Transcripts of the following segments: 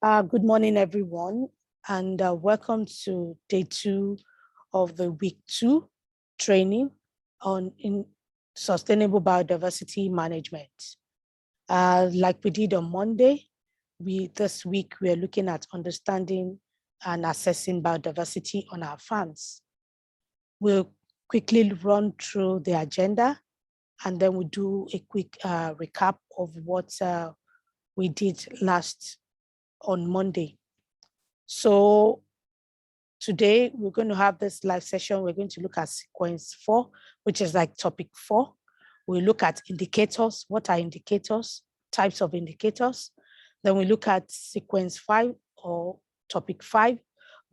Good morning, everyone, and welcome to day 2 of the week 2 training on sustainable biodiversity management. Like we did on Monday, this week we are looking at understanding and assessing biodiversity on our farms. We'll quickly run through the agenda, and then we'll do a quick recap of what we did last on Monday. So today we're going to have this live session. We're going to look at sequence 4, which is like topic 4. We'll look at indicators. What are indicators? Types of indicators. Then we look at sequence 5 or topic 5,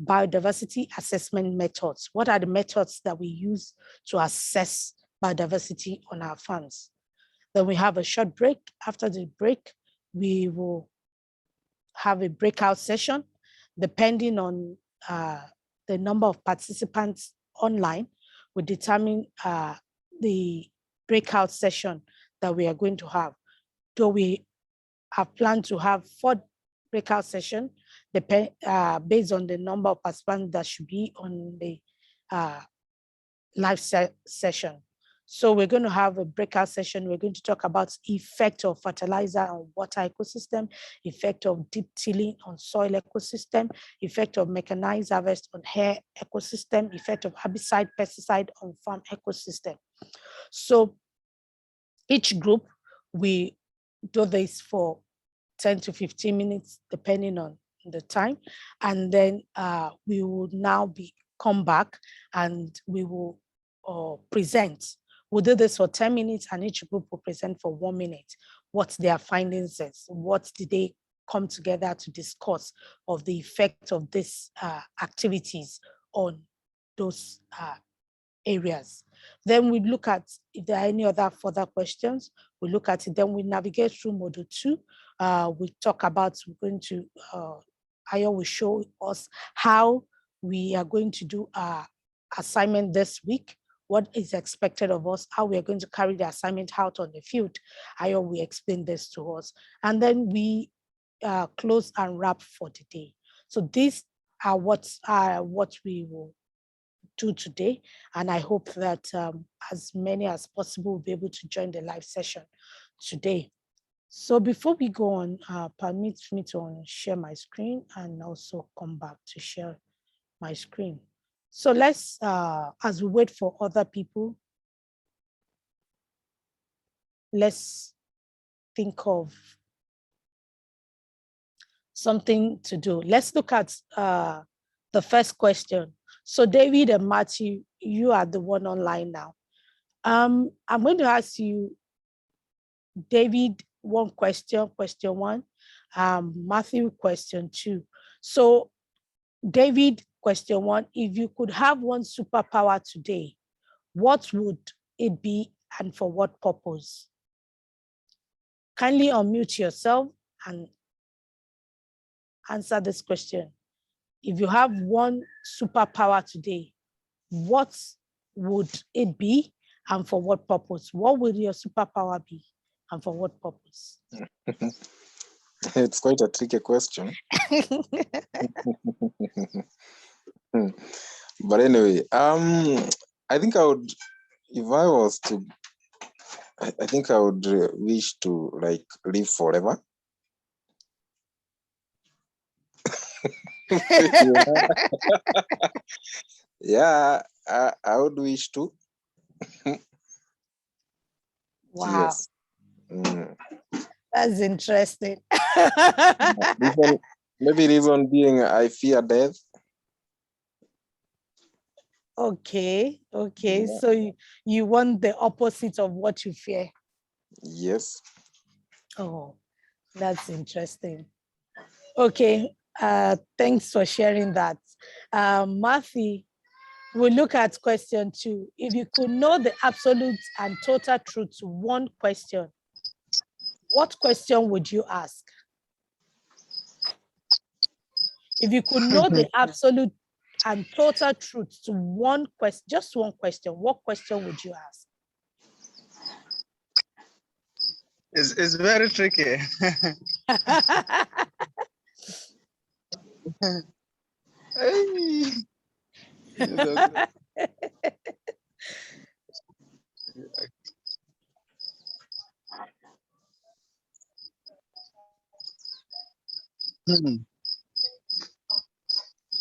biodiversity assessment methods. What are the methods that we use to assess biodiversity on our farms? Then we have a short break. After the break, we will have a breakout session. Depending on the number of participants online, we determine the breakout session that we are going to have. So we have planned to have 4 breakout sessions based on the number of participants that should be on the live session. So we're going to have a breakout session. We're going to talk about effect of fertilizer on water ecosystem, effect of deep tilling on soil ecosystem, effect of mechanized harvest on hair ecosystem, effect of herbicide, pesticide on farm ecosystem. So each group, we do this for 10 to 15 minutes, depending on the time. And then we will now come back and we will present. We'll do this for 10 minutes and each group will present for 1 minute what their findings is, what did they come together to discuss of the effect of these activities on those areas. Then we look at if there are any other further questions, we look at it, then we navigate through module 2. We talk about, we're going to, Ayo will show us how we are going to do our assignment this week, what is expected of us, how we are going to carry the assignment out on the field. Ayo will explain this to us. And then we close and wrap for the day. So these are what we will do today. And I hope that as many as possible will be able to join the live session today. So before we go on, permit me to share my screen and also come back to share my screen. So let's, as we wait for other people, let's think of something to do. Let's look at the first question. So David and Matthew, you are the one online now. I'm going to ask you, David, one question, question 1, Matthew, question 2. So David, question 1, if you could have one superpower today, what would it be and for what purpose? Kindly unmute yourself and answer this question. If you have one superpower today, what would it be and for what purpose? What would your superpower be and for what purpose? It's quite a tricky question. But anyway, I think I would, if I was to, I think I would wish to like live forever. Yeah, I would wish to. Wow. Yes. That's interesting. Maybe reason being I fear death. Okay. Yeah. So you want the opposite of what you fear? Yes. Oh, that's interesting. Okay. Thanks for sharing that. Matthew, we'll look at question 2. If you could know the absolute and total truth to one question, what question would you ask? If you could know the absolute and total truth to one question, just one question, what question would you ask? It's very tricky. Hey.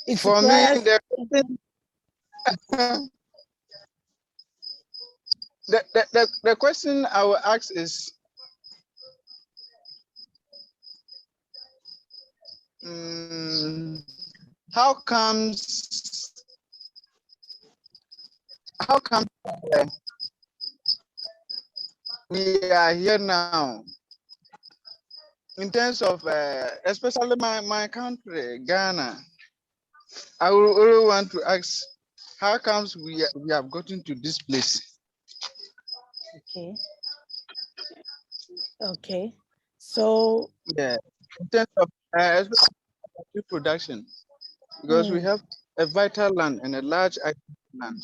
It For me, requires the question I will ask is, how comes we are here now in terms of especially my country, Ghana? I would really want to ask, how comes we have gotten to this place? okay. Okay. So Yeah, in terms of especially production, because we have a vital land and a large land.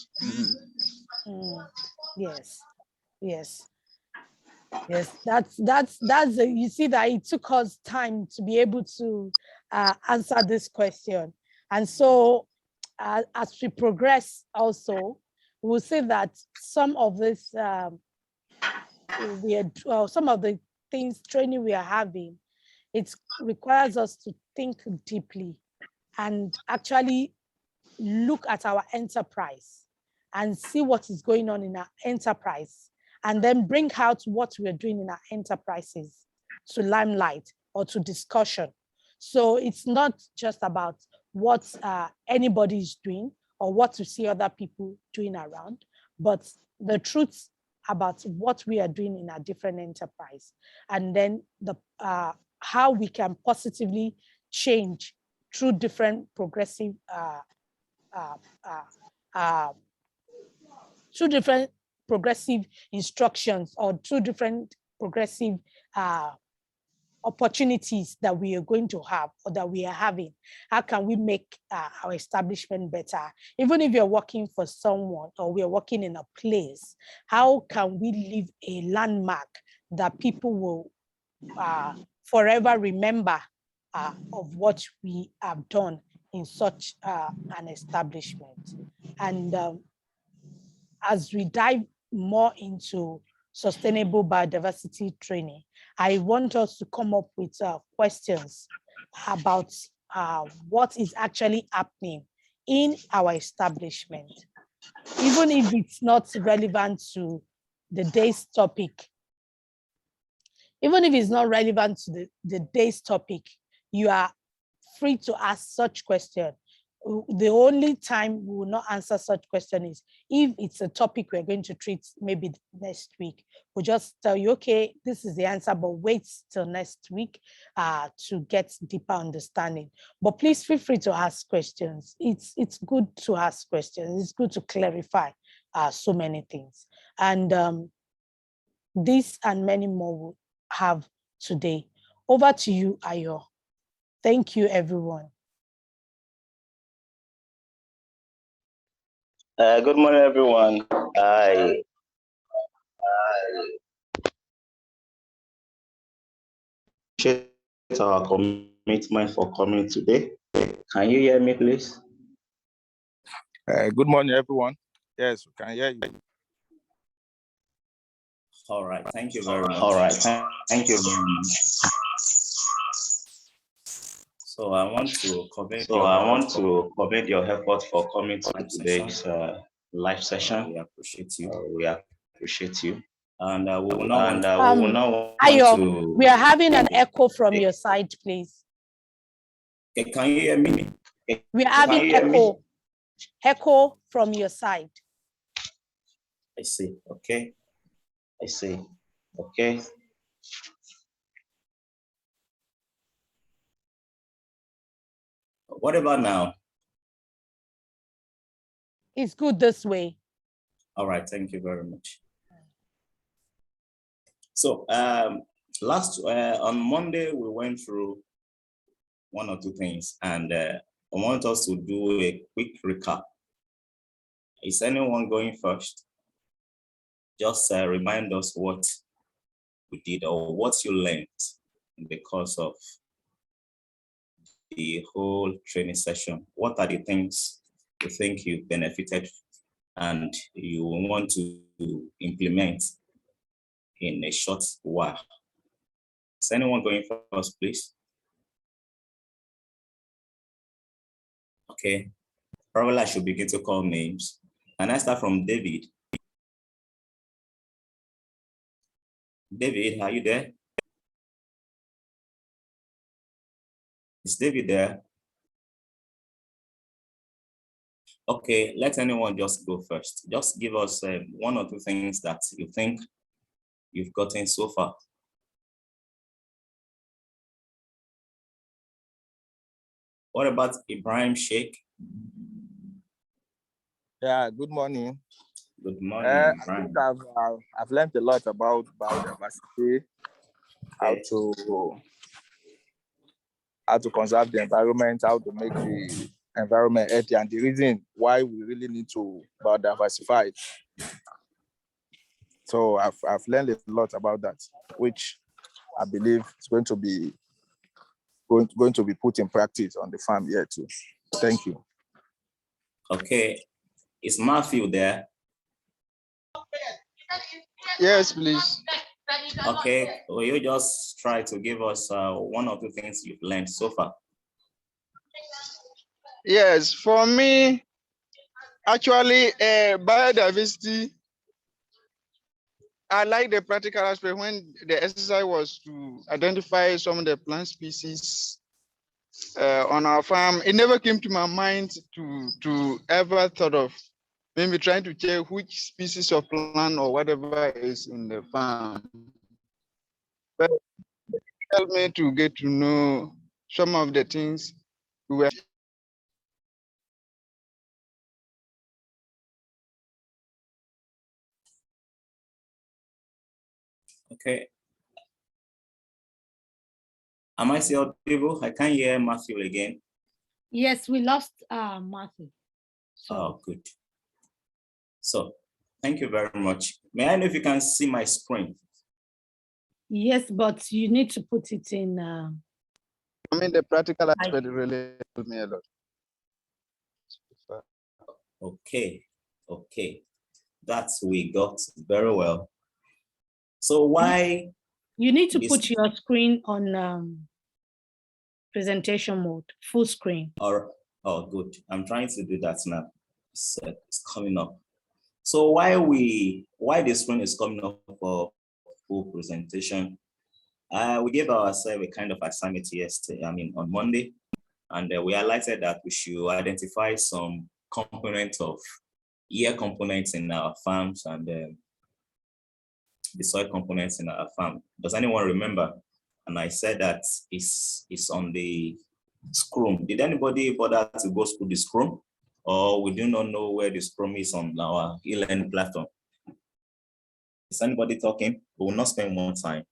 yes, yes. Yes, you see that it took us time to be able to answer this question. And so as we progress also, we'll say that some of this, some of the things training we are having, it requires us to think deeply and actually look at our enterprise and see what is going on in our enterprise, and then bring out what we're doing in our enterprises to limelight or to discussion. So it's not just about what anybody is doing or what to see other people doing around, but the truth about what we are doing in our different enterprise, and then how we can positively change through different progressive two different progressive instructions or two different progressive opportunities that we are going to have or that we are having. How can we make our establishment better? Even if you're working for someone or we're working in a place, how can we leave a landmark that people will forever remember of what we have done in such an establishment? And as we dive more into sustainable biodiversity training, I want us to come up with questions about what is actually happening in our establishment. Even if it's not relevant to the day's topic, even if it's not relevant to the day's topic, you are free to ask such question. The only time we will not answer such question is if it's a topic we're going to treat maybe next week. We'll just tell you, okay, this is the answer, but wait till next week to get deeper understanding. But please feel free to ask questions. It's good to ask questions. It's good to clarify so many things. And this and many more we'll have today. Over to you, Ayo. Thank you, everyone. Good morning, everyone. I appreciate our commitment for coming today. Can you hear me, please? Good morning, everyone. Yes, we can hear you. All right. Thank you very much. All right. Thank you very much. So I want to commend your effort for coming to today's live session. We appreciate you. We appreciate you. And we will not Ayo, we are having an echo from your side, please. Okay, can you hear me? We are having echo from your side. I see. Okay. I see. Okay. What about now? It's good this way. All right. Thank you very much. So on Monday, we went through one or two things, and I want us to do a quick recap. Is anyone going first? Just remind us what we did or what you learned in the course of the whole training session. What are the things you think you benefited and you want to implement in a short while? Is anyone going first, please? Okay, probably I should begin to call names. Can I start from David? David, are you there? Is David there? Okay, let anyone just go first. Just give us one or two things that you think you've gotten so far. What about Ibrahim Sheikh? Yeah, good morning. Good morning, I Ibrahim. think I've learned a lot about biodiversity, how to conserve the environment, how to make the environment healthy, and the reason why we really need to biodiversify. So I've learned a lot about that, which I believe is going to be put in practice on the farm here too. Thank you. Okay, is Matthew there? Yes, please. Okay, will you just try to give us one or two things you've learned so far? Yes, for me, actually, biodiversity, I like the practical aspect when the exercise was to identify some of the plant species on our farm. It never came to my mind to ever thought of maybe trying to check which species of plant or whatever is in the farm. But it helped me to get to know some of the things we were. Okay. Am I still audible? I can't hear Matthew again. Yes, we lost Matthew. So Oh, good. So, thank you very much. May I know if you can see my screen? yes, but you need to put it in. I mean, the practical aspect really helped me a lot. Okay, okay. That we got very well. So why? You need to this- put your screen on presentation mode, full screen. Oh, good. I'm trying to do that now. It's coming up. So why the screen is coming up for full presentation? We gave ourselves a kind of assignment yesterday, on Monday, and we highlighted that we should identify some components of air components in our farms and the soil components in our farm. Does anyone remember? And I said that it's on the Scrum. Did anybody bother to go through the Scrum? Or we do not know where the Scrum is on our e-learning platform? Is anybody talking? We will not spend more time.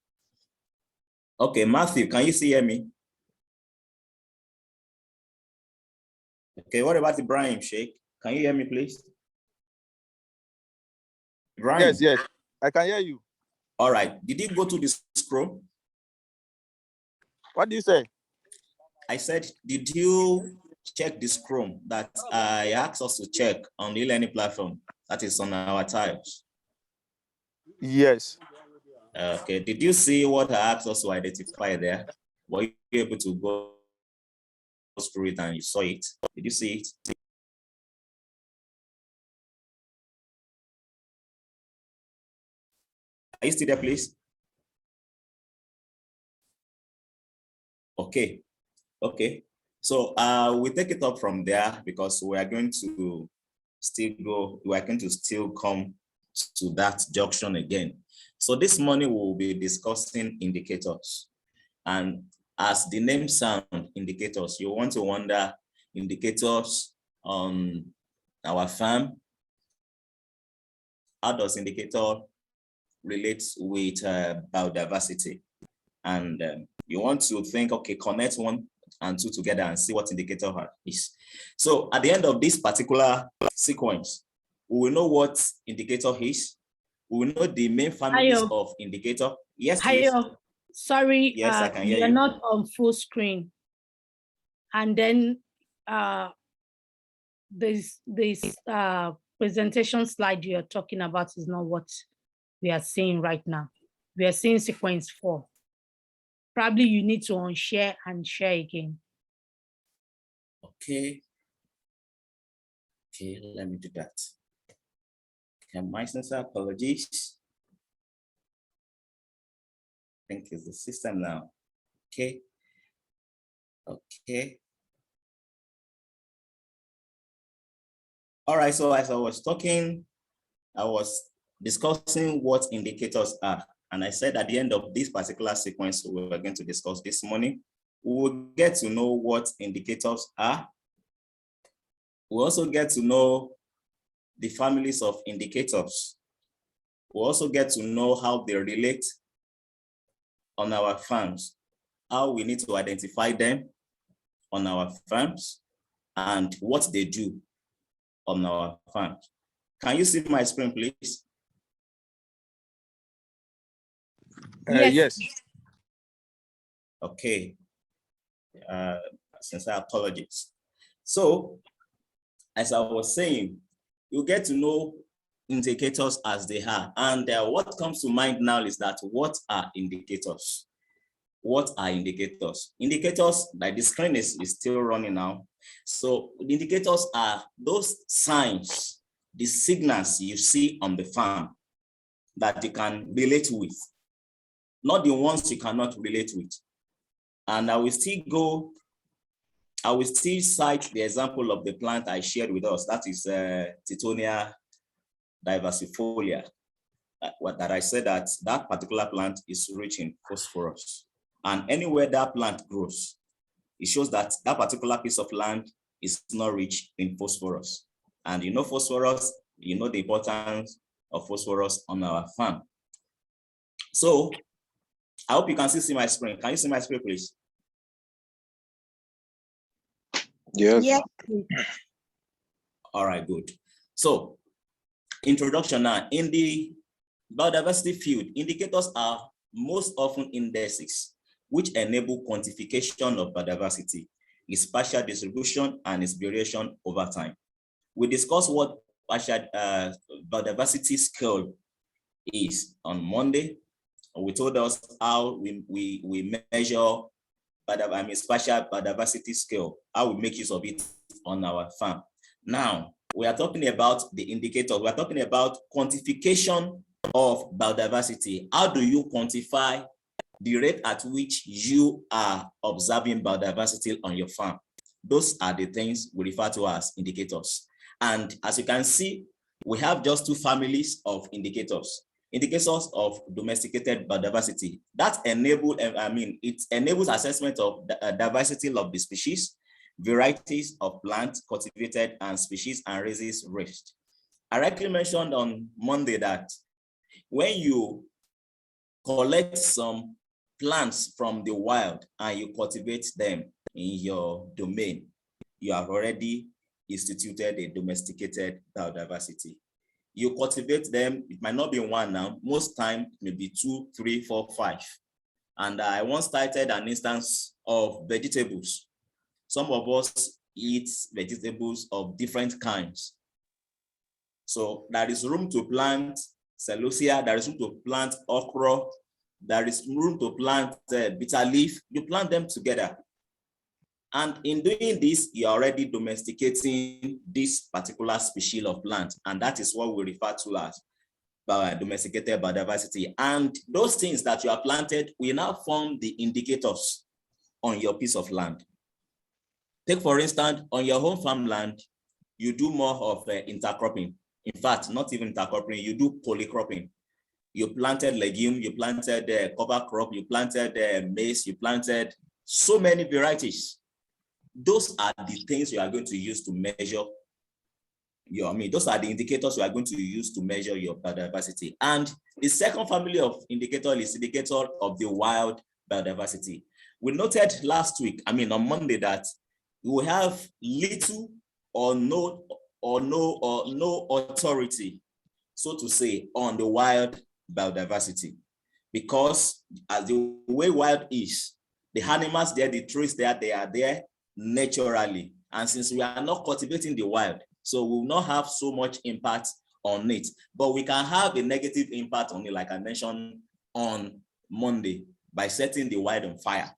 Okay, Matthew, can you hear me? Okay, what about Ibrahim Sheikh? Can you hear me, please? Ibrahim? Yes, I can hear you. All right, did you go to the Scrum? What do you say? I said, did you check the Scrum that I asked us to check on the e-learning platform that is on our tiles? Yes. Okay, did you see what I asked us to identify there? Were you able to go through it and you saw it? Did you see it? Are you still there, please? Okay. So we take it up from there because we are going to still come to that junction again. So this morning we'll be discussing indicators. And as the name sound, indicators, you want to wonder indicators on our farm. How does indicator relate with biodiversity? And you want to think, okay, connect 1 and 2 together and see what indicator is. So at the end of this particular sequence, we will know what indicator is. We will know the main families of indicator. Yes, please. Sorry, yes, I can hear you're you. not on full screen. And then this presentation slide you're talking about is not what we are seeing right now. We are seeing sequence 4. Probably you need to unshare and share again. Okay. Okay, let me do that. Okay, my sincere apologies. I think it's the system now. Okay. Okay. All right, so as I was talking, I was discussing what indicators are. And I said at the end of this particular sequence we were going to discuss this morning, we will get to know what indicators are. We also get to know the families of indicators. We also get to know how they relate on our farms, how we need to identify them on our farms, and what they do on our farms. Can you see my screen, please? Yes. Okay. Sincere apologies. So, as I was saying, you get to know indicators as they are. And what comes to mind now is that what are indicators? What are indicators? Indicators, like the screen is still running now. So the indicators are those signs, the signals you see on the farm that you can relate with, not the ones you cannot relate with. And I will still cite the example of the plant I shared with us, that is Tithonia diversifolia, that I said that particular plant is rich in phosphorus. And anywhere that plant grows, it shows that that particular piece of land is not rich in phosphorus. And you know phosphorus, you know the importance of phosphorus on our farm. So I hope you can see my screen. Can you see my screen, please? Yes. Yes. All right, good. So introduction now. In the biodiversity field, indicators are most often indices which enable quantification of biodiversity, its spatial distribution, and its variation over time. We discussed what biodiversity scale is on Monday. We told us how we measure spatial biodiversity scale, how we make use of it on our farm. Now, we are talking about the indicators. We are talking about quantification of biodiversity. How do you quantify the rate at which you are observing biodiversity on your farm? Those are the things we refer to as indicators. And as you can see, we have just two families of indicators. Indicators of domesticated biodiversity. That it enables assessment of the diversity of the species, varieties of plants cultivated, and species and races raised. I rightly mentioned on Monday that when you collect some plants from the wild and you cultivate them in your domain, you have already instituted a domesticated biodiversity. You cultivate them, it might not be one now, most time maybe 2, 3, 4, 5. And I once cited an instance of vegetables. Some of us eat vegetables of different kinds. So there is room to plant celosia, there is room to plant okra, there is room to plant bitter leaf. You plant them together. And in doing this, you're already domesticating this particular species of plant. And that is what we refer to as domesticated biodiversity. And those things that you have planted will now form the indicators on your piece of land. Take, for instance, on your home farmland, you do more of intercropping. In fact, not even intercropping, you do polycropping. You planted legume, you planted cover crop, you planted maize, you planted so many varieties. Those are the things you are going to use to measure those are the indicators you are going to use to measure your biodiversity. And the second family of indicator is indicator of the wild biodiversity. We noted last week, on Monday, that we have little or no authority, so to say, on the wild biodiversity, because as the way wild is, the animals there, the trees there, they are there naturally. And since we are not cultivating the wild, so we will not have so much impact on it. But we can have a negative impact on it, like I mentioned on Monday, by setting the wild on fire.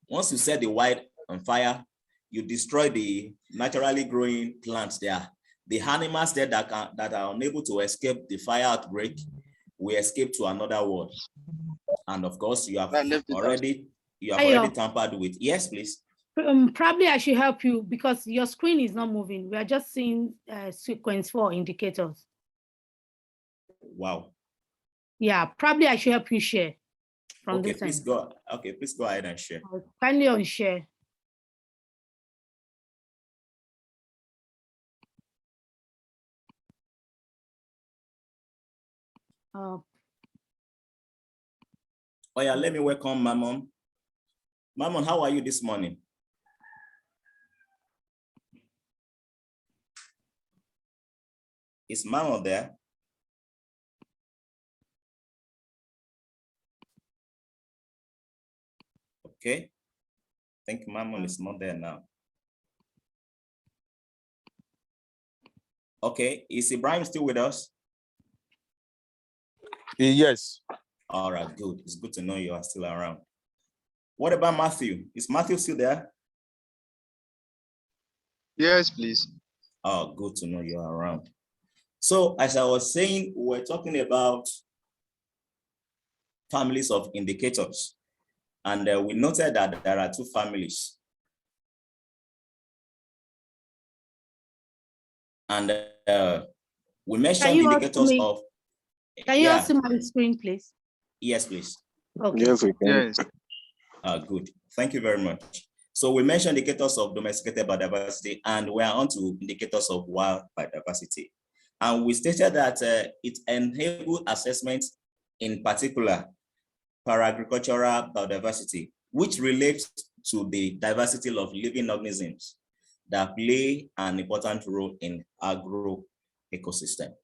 Once you set the wild on fire, you destroy the naturally growing plants there. The animals there that are unable to escape the fire outbreak will escape to another world. And of course, you have already tampered with. Yes, please. Probably I should help you because your screen is not moving. We are just seeing sequence 4 indicators. Wow. Yeah, probably I should help you share from Okay, this please end. go. Okay, please go ahead and share. Kindly on share. Oh yeah, let me welcome Mammon. Mammon, how are you this morning? Is Mammon there? Okay. I think Mammon is not there now. Okay, is Ibrahim still with us? Yes. All right, good. It's good to know you are still around. What about Matthew? Is Matthew still there? Yes, please. Oh, good to know you are around. So as I was saying, we're talking about families of indicators. And we noted that there are 2 families. And we mentioned indicators of. Can you also see my screen, please? Yes, please. Okay. Yes, we can. Yes. Good. Thank you very much. So we mentioned indicators of domesticated biodiversity, and we are on to indicators of wild biodiversity. And we stated that it enables assessment, in particular, para-agricultural biodiversity, which relates to the diversity of living organisms that play an important role in agro ecosystem.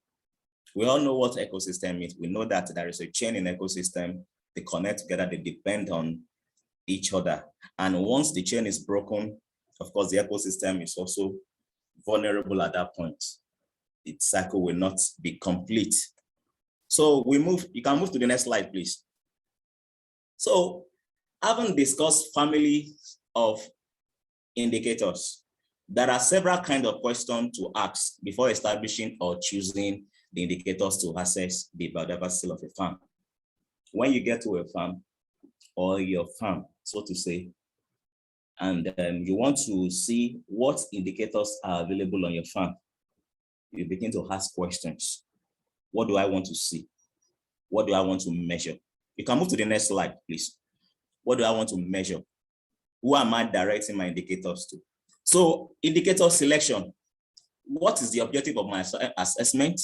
We all know what ecosystem is. We know that there is a chain in ecosystem. They connect together, they depend on each other. And once the chain is broken, of course, the ecosystem is also vulnerable at that point. Its cycle will not be complete. So you can move to the next slide, please. So having discussed families of indicators, there are several kinds of questions to ask before establishing or choosing the indicators to assess the biodiversity of a farm. When you get to a farm or your farm, so to say, and you want to see what indicators are available on your farm, you begin to ask questions. What do I want to see? What do I want to measure? You can move to the next slide, please. What do I want to measure? Who am I directing my indicators to? So indicator selection. What is the objective of my assessment?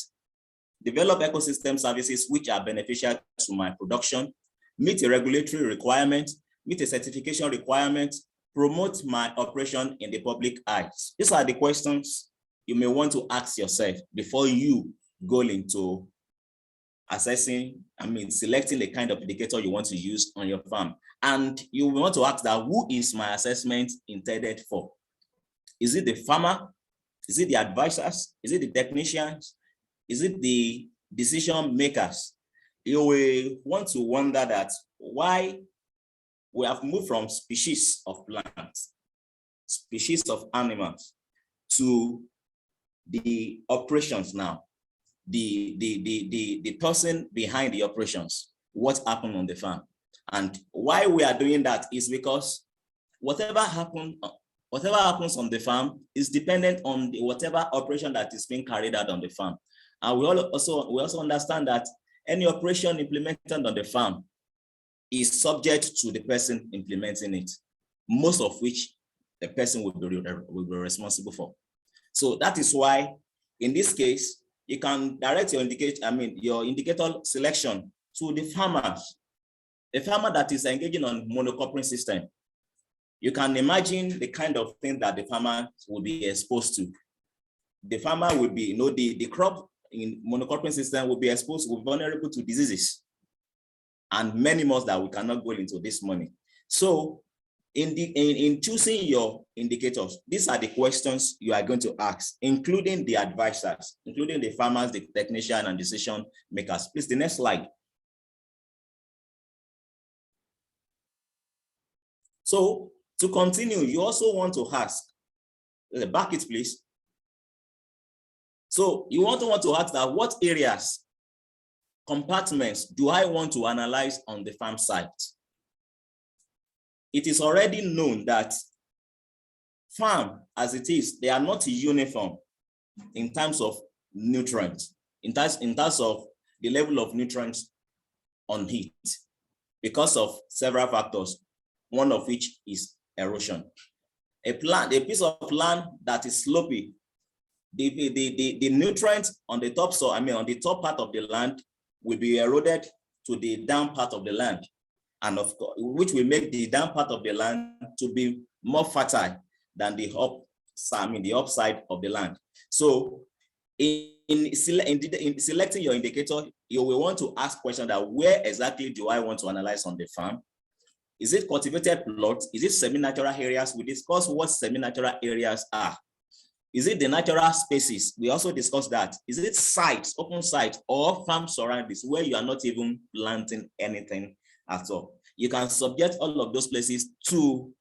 Develop ecosystem services which are beneficial to my production, meet a regulatory requirement, meet a certification requirement, promote my operation in the public eyes. These are the questions you may want to ask yourself before you go into selecting the kind of indicator you want to use on your farm. And you want to ask that, who is my assessment intended for? Is it the farmer? Is it the advisors? Is it the technicians? Is it the decision makers? You will want to wonder that why we have moved from species of plants, species of animals, to the operations now. The person behind the operations, what happened on the farm. And why we are doing that is because whatever happens on the farm is dependent on whatever operation that is being carried out on the farm. And we also understand that any operation implemented on the farm is subject to the person implementing it, most of which the person will be responsible for. So that is why, in this case, you can direct your indicator selection to the farmers. A farmer that is engaging on monocropping system, you can imagine the kind of thing that the farmer will be exposed to. The farmer will be, the crop in monocropping system will be exposed, will be vulnerable to diseases and many more that we cannot go into this morning. So In choosing your indicators, these are the questions you are going to ask, including the advisors, including the farmers, the technician, and decision makers. Please, the next slide. So to continue, you also want to ask, back it please. So you want to ask that what areas, compartments do I want to analyze on the farm site? It is already known that farm as it is, they are not uniform in terms of nutrients, in terms of the level of nutrients on it, because of several factors, one of which is erosion. A piece of land that is slopey, the nutrients on the top soil, on the top part of the land will be eroded to the down part of the land, and of course, which will make the down part of the land to be more fertile than the upside of the land. So in selecting your indicator, you will want to ask questions that where exactly do I want to analyze on the farm? Is it cultivated plots? Is it semi-natural areas? We discuss what semi-natural areas are. Is it the natural spaces? We also discussed that. Is it sites, open sites, or farm surroundings where you are not even planting anything at all? You can subject all of those places to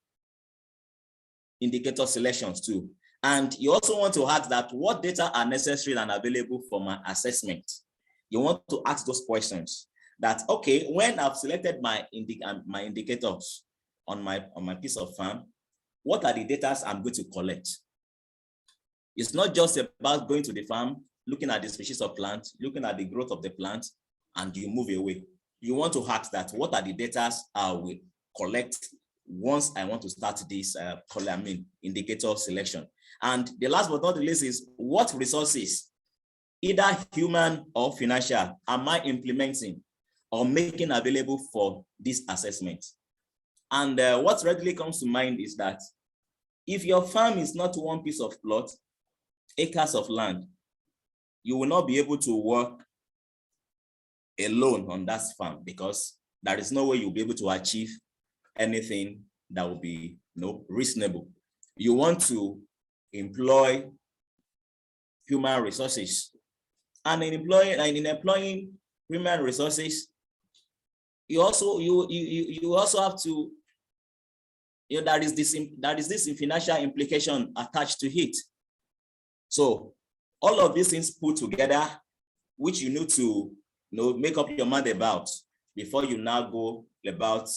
indicator selections too. And you also want to ask that what data are necessary and available for my assessment. You want to ask those questions that, okay, when I've selected my indicators on my piece of farm, what are the data I'm going to collect? It's not just about going to the farm, looking at the species of plant, looking at the growth of the plant, and you move away. You want to ask that what are the data I will collect once I want to start this indicator selection. And the last but not the least is what resources, either human or financial, am I implementing or making available for this assessment? And what readily comes to mind is that if your farm is not one piece of plot, acres of land, you will not be able to work alone on that farm because there is no way you'll be able to achieve anything that will be reasonable. You want to employ human resources, and in employing human resources, you also have to, there is this financial implication attached to it. So all of these things put together, which you need to make up your mind about before you now go about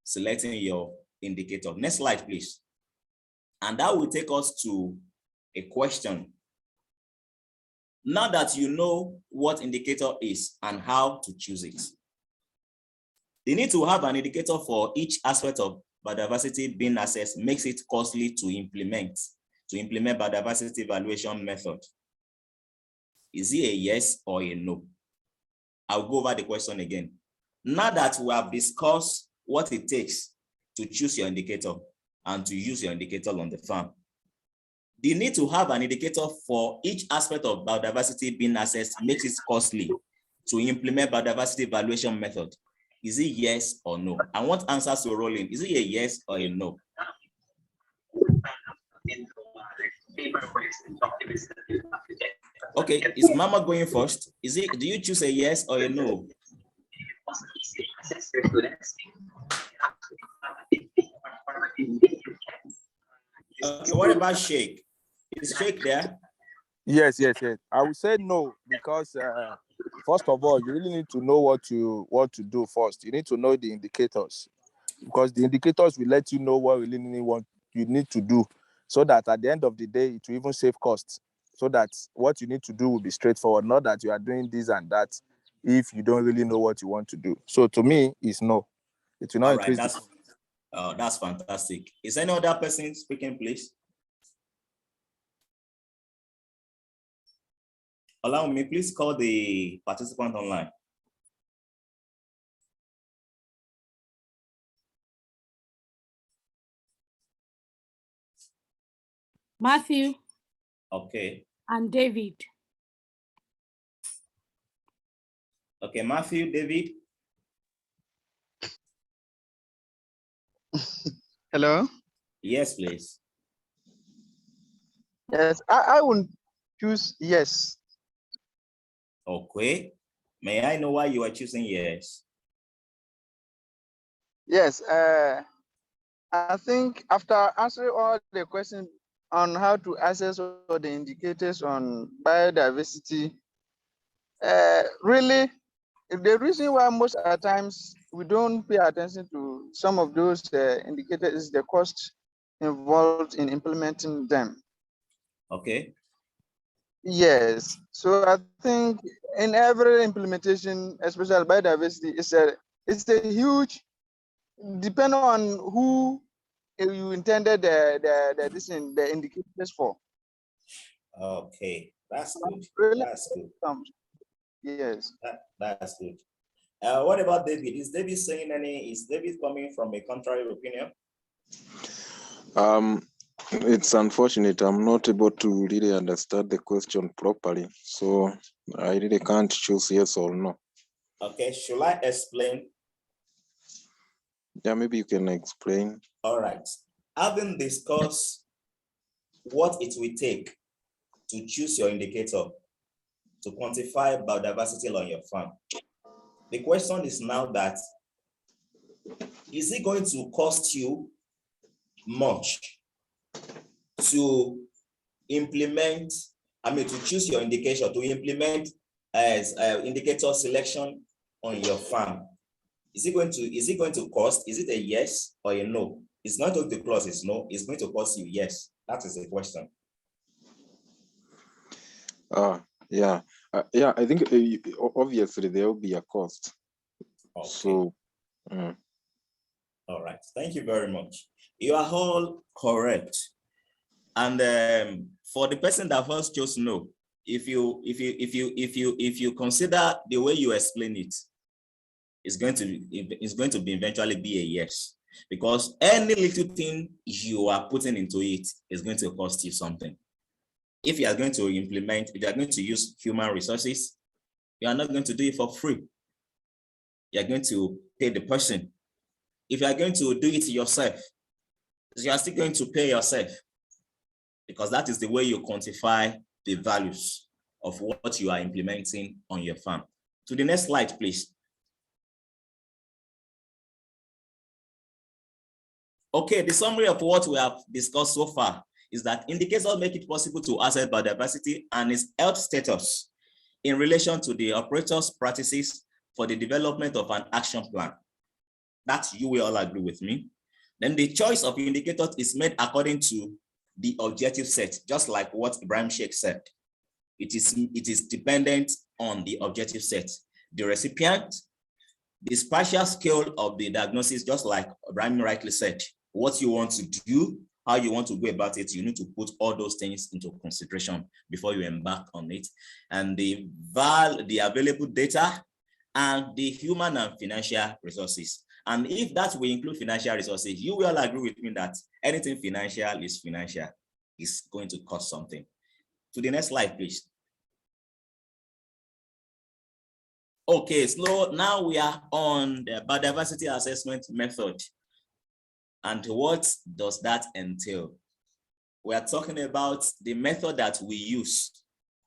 selecting your indicator. Next slide, please. And that will take us to a question. Now that you know what indicator is and how to choose it, the need to have an indicator for each aspect of biodiversity being assessed makes it costly to implement biodiversity evaluation method. Is it a yes or a no? I'll go over the question again. Now that we have discussed what it takes to choose your indicator and to use your indicator on the farm, the need to have an indicator for each aspect of biodiversity being assessed makes it costly to implement biodiversity evaluation method. Is it yes or no? I want answers to roll in. Is it a yes or a no? Okay, is Mama going first? Do you choose a yes or a no? Okay, what about Sheikh? Is Sheikh there? Yes. I would say no, because first of all, you really need to know what to do first. You need to know the indicators, because the indicators will let you know what you need to do, so that at the end of the day, it will even save costs, so that what you need to do will be straightforward, not that you are doing this and that if you don't really know what you want to do. So to me, it's no. It will not increase. That's fantastic. Is any other person speaking, please? Allow me, please call the participant online. Matthew. Okay. And David. Okay, Matthew, David. Hello? Yes, please. Yes, I would choose yes. Okay. May I know why you are choosing yes? Yes, I think after answering all the questions on how to assess all the indicators on biodiversity, really, the reason why most at times we don't pay attention to some of those indicators is the cost involved in implementing them. Okay. Yes, so I think in every implementation, especially biodiversity, it's a huge, depending on who you intended the indicators for. Okay. That's good. Really, That's good. yes. That's good. What about David? Is David saying any? Is David coming from a contrary opinion? It's unfortunate I'm not able to really understand the question properly, so I really can't choose yes or no. Okay, should I explain? Yeah, maybe you can explain. All right. Having discussed what it will take to choose your indicator to quantify biodiversity on your farm, the question is now that, is it going to cost you much to implement, to choose your indication, to implement as indicator selection on your farm? Is it going to cost? Is it a yes or a no? It's not going to cost, it's no, it's going to cost you yes. That is the question. Yeah, I think obviously there will be a cost. Okay. So, all right, thank you very much. You are all correct. And for the person that first chose no, if you consider the way you explain it, it's going to be eventually be a yes, because any little thing you are putting into it is going to cost you something. If you are going to implement, if you are going to use human resources, you are not going to do it for free. You are going to pay the person. If you are going to do it yourself, you are still going to pay yourself, because that is the way you quantify the values of what you are implementing on your farm. To the next slide, please. Okay, the summary of what we have discussed so far is that indicators make it possible to assess biodiversity and its health status in relation to the operator's practices for the development of an action plan. That you will all agree with me. Then the choice of indicators is made according to the objective set, just like what Ibrahim Sheikh said. It is dependent on the objective set, the recipient, the spatial scale of the diagnosis, just like Ibrahim rightly said. What you want to do, how you want to go about it, you need to put all those things into consideration before you embark on it. And the available data and the human and financial resources. And if that will include financial resources, you will agree with me that anything financial is going to cost something. To the next slide, please. Okay, so now we are on the biodiversity assessment method. And what does that entail? We are talking about the method that we use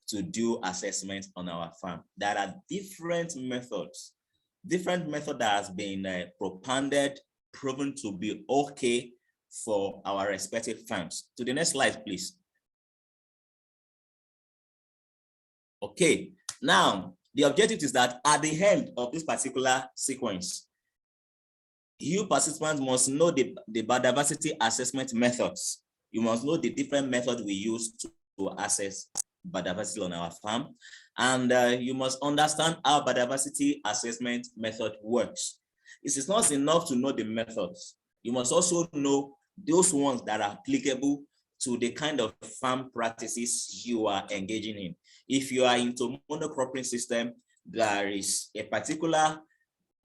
to do assessment on our farm. There are different methods that has been propounded, proven to be okay for our respective farms. To the next slide, please. Okay, now the objective is that at the end of this particular sequence, you participants must know the biodiversity assessment methods. You must know the different methods we use to assess biodiversity on our farm. And you must understand how biodiversity assessment method works. It is not enough to know the methods. You must also know those ones that are applicable to the kind of farm practices you are engaging in. If you are into monocropping system, there is a particular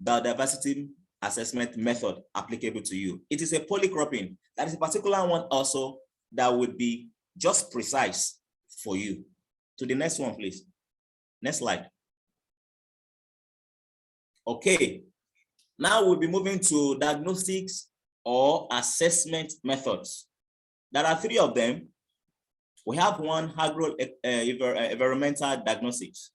biodiversity assessment method applicable to you. It is a polycropping, that is a particular one also that would be just precise for you. To the next one, please. Next slide. Okay, now we'll be moving to diagnostics or assessment methods. There are 3 of them. We have one agro-environmental diagnosis.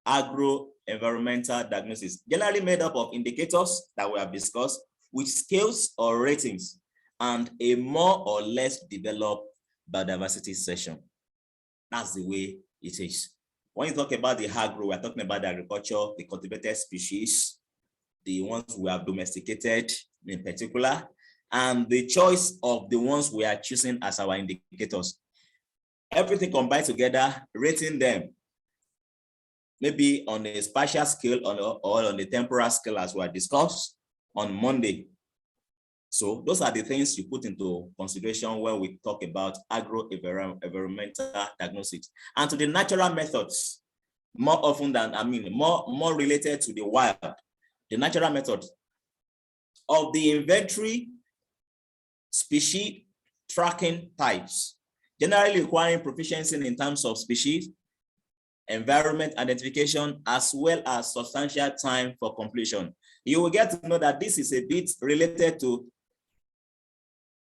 Agro-environmental diagnosis, generally made up of indicators that we have discussed with scales or ratings and a more or less developed biodiversity session. That's the way it is. When you talk about the agro, we're talking about the agriculture, the cultivated species, the ones we have domesticated in particular, and the choice of the ones we are choosing as our indicators. Everything combined together, rating them, maybe on a spatial scale or on the temporal scale as we discussed on Monday. So those are the things you put into consideration when we talk about agro-environmental diagnosis. And to the natural methods, more often than, more related to the wild, the natural method of the inventory species tracking types, generally requiring proficiency in terms of species, environment identification, as well as substantial time for completion. You will get to know that this is a bit related to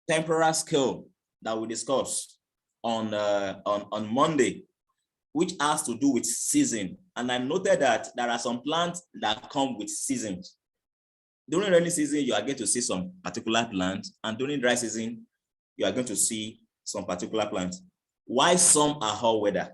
temporal scale that we discussed on Monday, which has to do with season. And I noted that there are some plants that come with seasons. During rainy season, you are going to see some particular plants, and during dry season, you are going to see some particular plants. Why some are hot weather?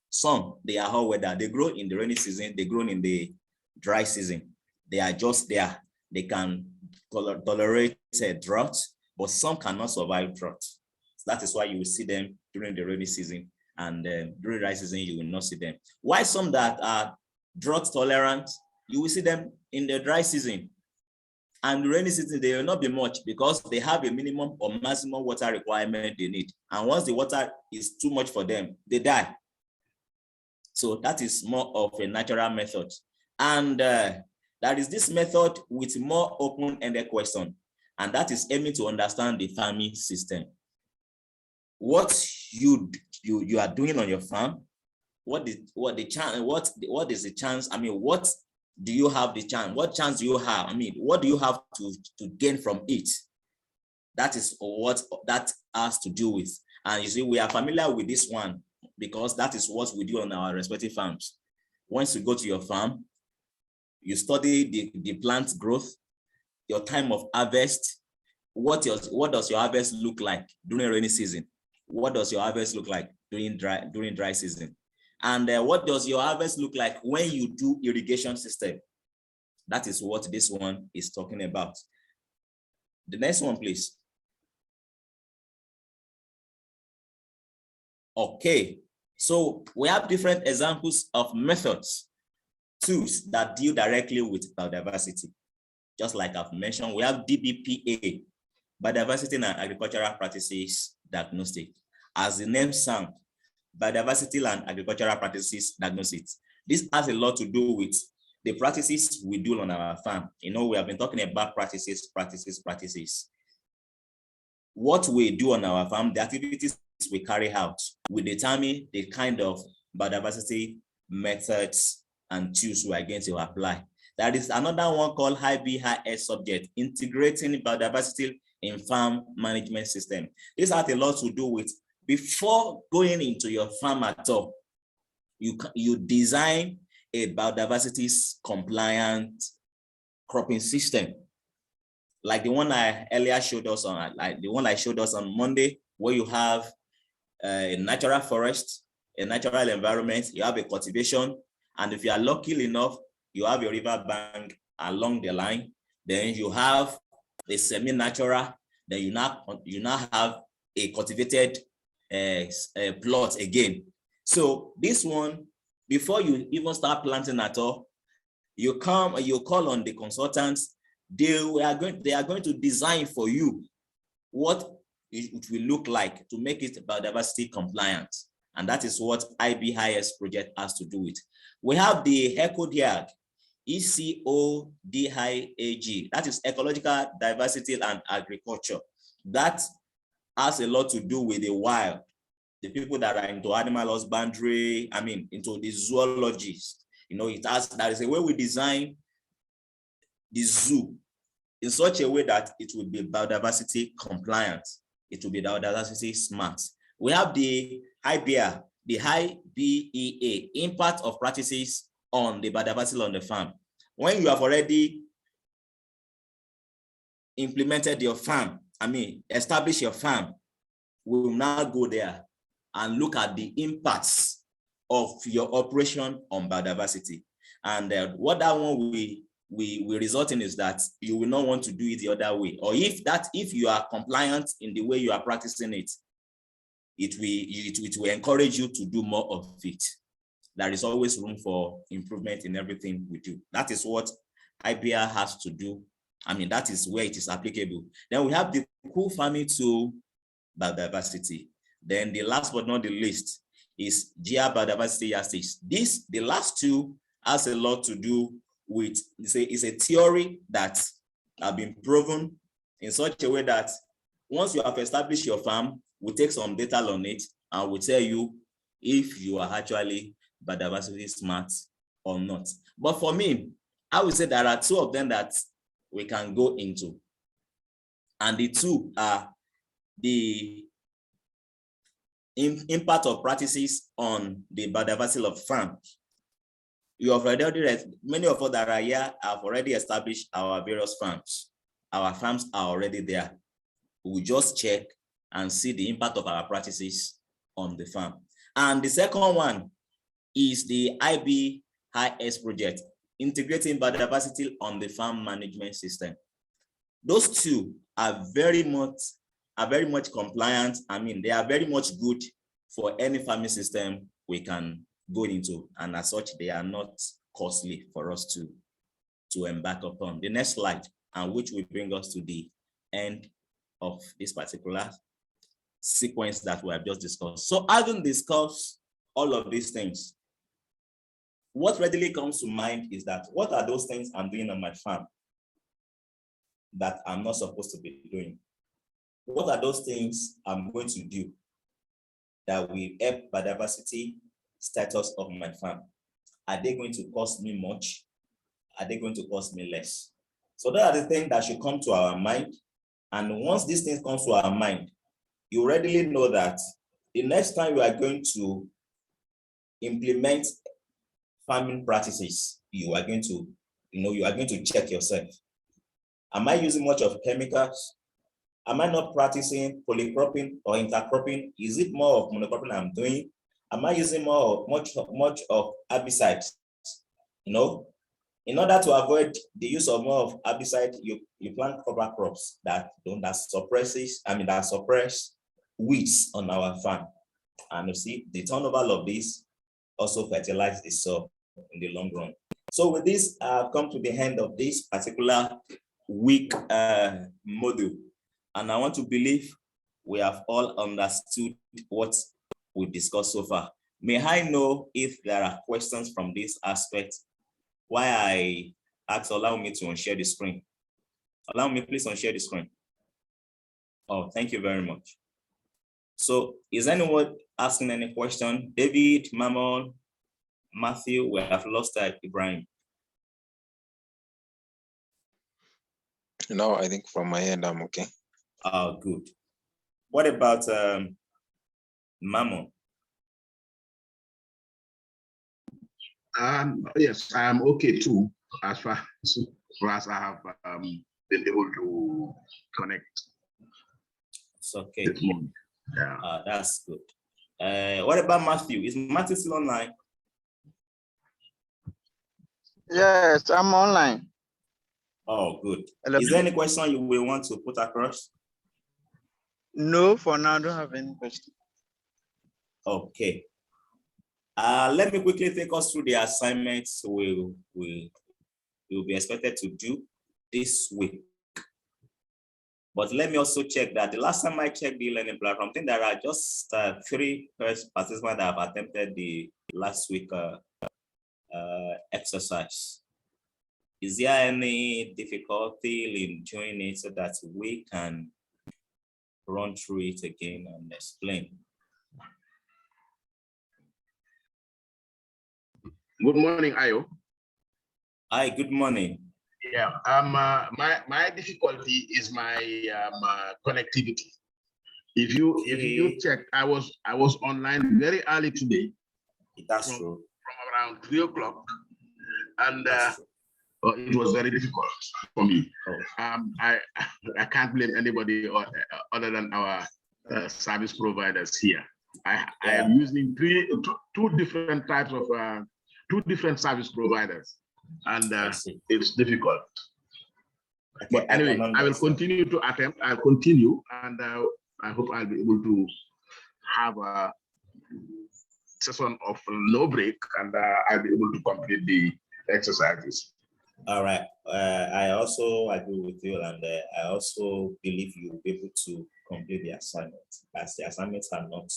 Some, they are hot weather. They grow in the rainy season, they grow in the dry season. They are just there. They can tolerate a drought, but some cannot survive drought. So that is why you will see them during the rainy season, and during dry season, you will not see them. Why some that are drought tolerant, you will see them in the dry season. And the rainy season, they will not be much because they have a minimum or maximum water requirement they need. And once the water is too much for them, they die. So that is more of a natural method. And there is this method with more open-ended question, and that is aiming to understand the farming system. What you are doing on your farm, what is the chance? I mean, what do you have the chance? What chance do you have? I mean, what do you have to gain from it? That is what that has to do with. And you see, we are familiar with this one because that is what we do on our respective farms. Once you go to your farm, you study the plant growth, your time of harvest. What does your harvest look like during rainy season? What does your harvest look like during dry season? And what does your harvest look like when you do irrigation system? That is what this one is talking about. The next one, please. Okay, so we have different examples of methods, tools that deal directly with biodiversity. Just like I've mentioned, we have DBPA, Biodiversity and Agricultural Practices Diagnostic. As the name sounds, Biodiversity and Agricultural Practices Diagnosis. This has a lot to do with the practices we do on our farm. You know, we have been talking about practices. What we do on our farm, the activities we carry out, we determine the kind of biodiversity methods and tools we are going to apply. There is another one called IBIS subject, integrating biodiversity in farm management system. This has a lot to do with before going into your farm at all, you design a biodiversity compliant cropping system. Like the one I earlier showed us on, like the one I showed us on Monday, where you have a natural forest, a natural environment, you have a cultivation, and if you are lucky enough, you have a river bank along the line, then you have a semi-natural, then you now have a cultivated plot again. So this one, before you even start planting at all, you come and you call on the consultants. They are going to design for you what it will look like to make it biodiversity compliant. And that is what IBIS project has to do with. We have the ECODIAG, ECODIAG, that is Ecological Diversity and Agriculture. That has a lot to do with the wild, the people that are into animal husbandry, I mean, into the zoologists. You know, that is the way we design the zoo. in such a way that it will be biodiversity compliant. It will be biodiversity smart. We have the IBEA, the high BEA, impact of practices on the biodiversity on the farm. When you have already implemented your farm, established your farm, we will now go there and look at the impacts of your operation on biodiversity. And what that one we result in is that you will not want to do it the other way. Or if you are compliant in the way you are practicing it, it will encourage you to do more of it. There is always room for improvement in everything we do. That is what IBR has to do. That is where it is applicable. Then we have the cool farming to biodiversity. Then the last but not the least is GR biodiversity yardsticks. The last two has a lot to do with, it's a theory that have been proven in such a way that once you have established your farm, we take some data on it and we tell you if you are actually biodiversity smart or not. But for me, I would say there are two of them that we can go into. And the two are the impact of practices on the biodiversity of farms. You have already, many of us that are here have already established our various farms. Our farms are already there. We just check and see the impact of our practices on the farm. And the second one is the IBIS project, integrating biodiversity on the farm management system. Those two are very much compliant. They are very much good for any farming system we can go into, and as such, they are not costly for us to embark upon. The next slide, and which will bring us to the end of this particular sequence that we have just discussed. So having discussed all of these things, what readily comes to mind is that what are those things I'm doing on my farm that I'm not supposed to be doing? What are those things I'm going to do that will help biodiversity status of my farm? Are they going to cost me much? Are they going to cost me less? So those are the things that should come to our mind. And once these things come to our mind, you readily know that the next time you are going to implement farming practices, you are going to check yourself. Am I using much of chemicals? Am I not practicing polycropping or intercropping? Is it more of monocropping I'm doing? Am I using much of herbicides? In order to avoid the use of more of herbicide, you plant cover crops that suppress weeds on our farm. And you see, the turnover of this also fertilize the soil in the long run. So with this, I've come to the end of this particular week module. And I want to believe we have all understood what we've discussed so far. May I know if there are questions from this aspect? Why I ask, allow me to unshare the screen. Allow me, please, unshare the screen. Oh, thank you very much. So is anyone asking any question? David, Mammon, Matthew, we have lost Ibrahim. No, I think from my end, I'm okay. Oh, good. What about Mammon? Yes, I am okay too, as far as I have been able to connect. It's okay. Yeah. That's good. What about Matthew? Is Matthew still online? Yes, I'm online. Oh, good. Hello. Is there any question you will want to put across? No, for now, I don't have any question. Okay. Let me quickly take us through the assignments we'll be expected to do this week. But let me also check that the last time I checked the learning platform, I think there are just 3 participants that have attempted the last week exercise. Is there any difficulty in doing it so that we can run through it again and explain? Good morning, Ayo. Hi, good morning. Yeah. My difficulty is my connectivity. If you check, I was online very early today. That's from, true. From around 3 o'clock, and That's true. it was very difficult for me. Oh. I can't blame anybody other than our service providers here. I am using two different types of two different service providers, and it's difficult. Okay, but anyway, I will continue to attempt. I'll continue, and I hope I'll be able to have a session of no break, and I'll be able to complete the exercises. All right. I also agree with you, and I also believe you'll be able to complete the assignment, as the assignments are not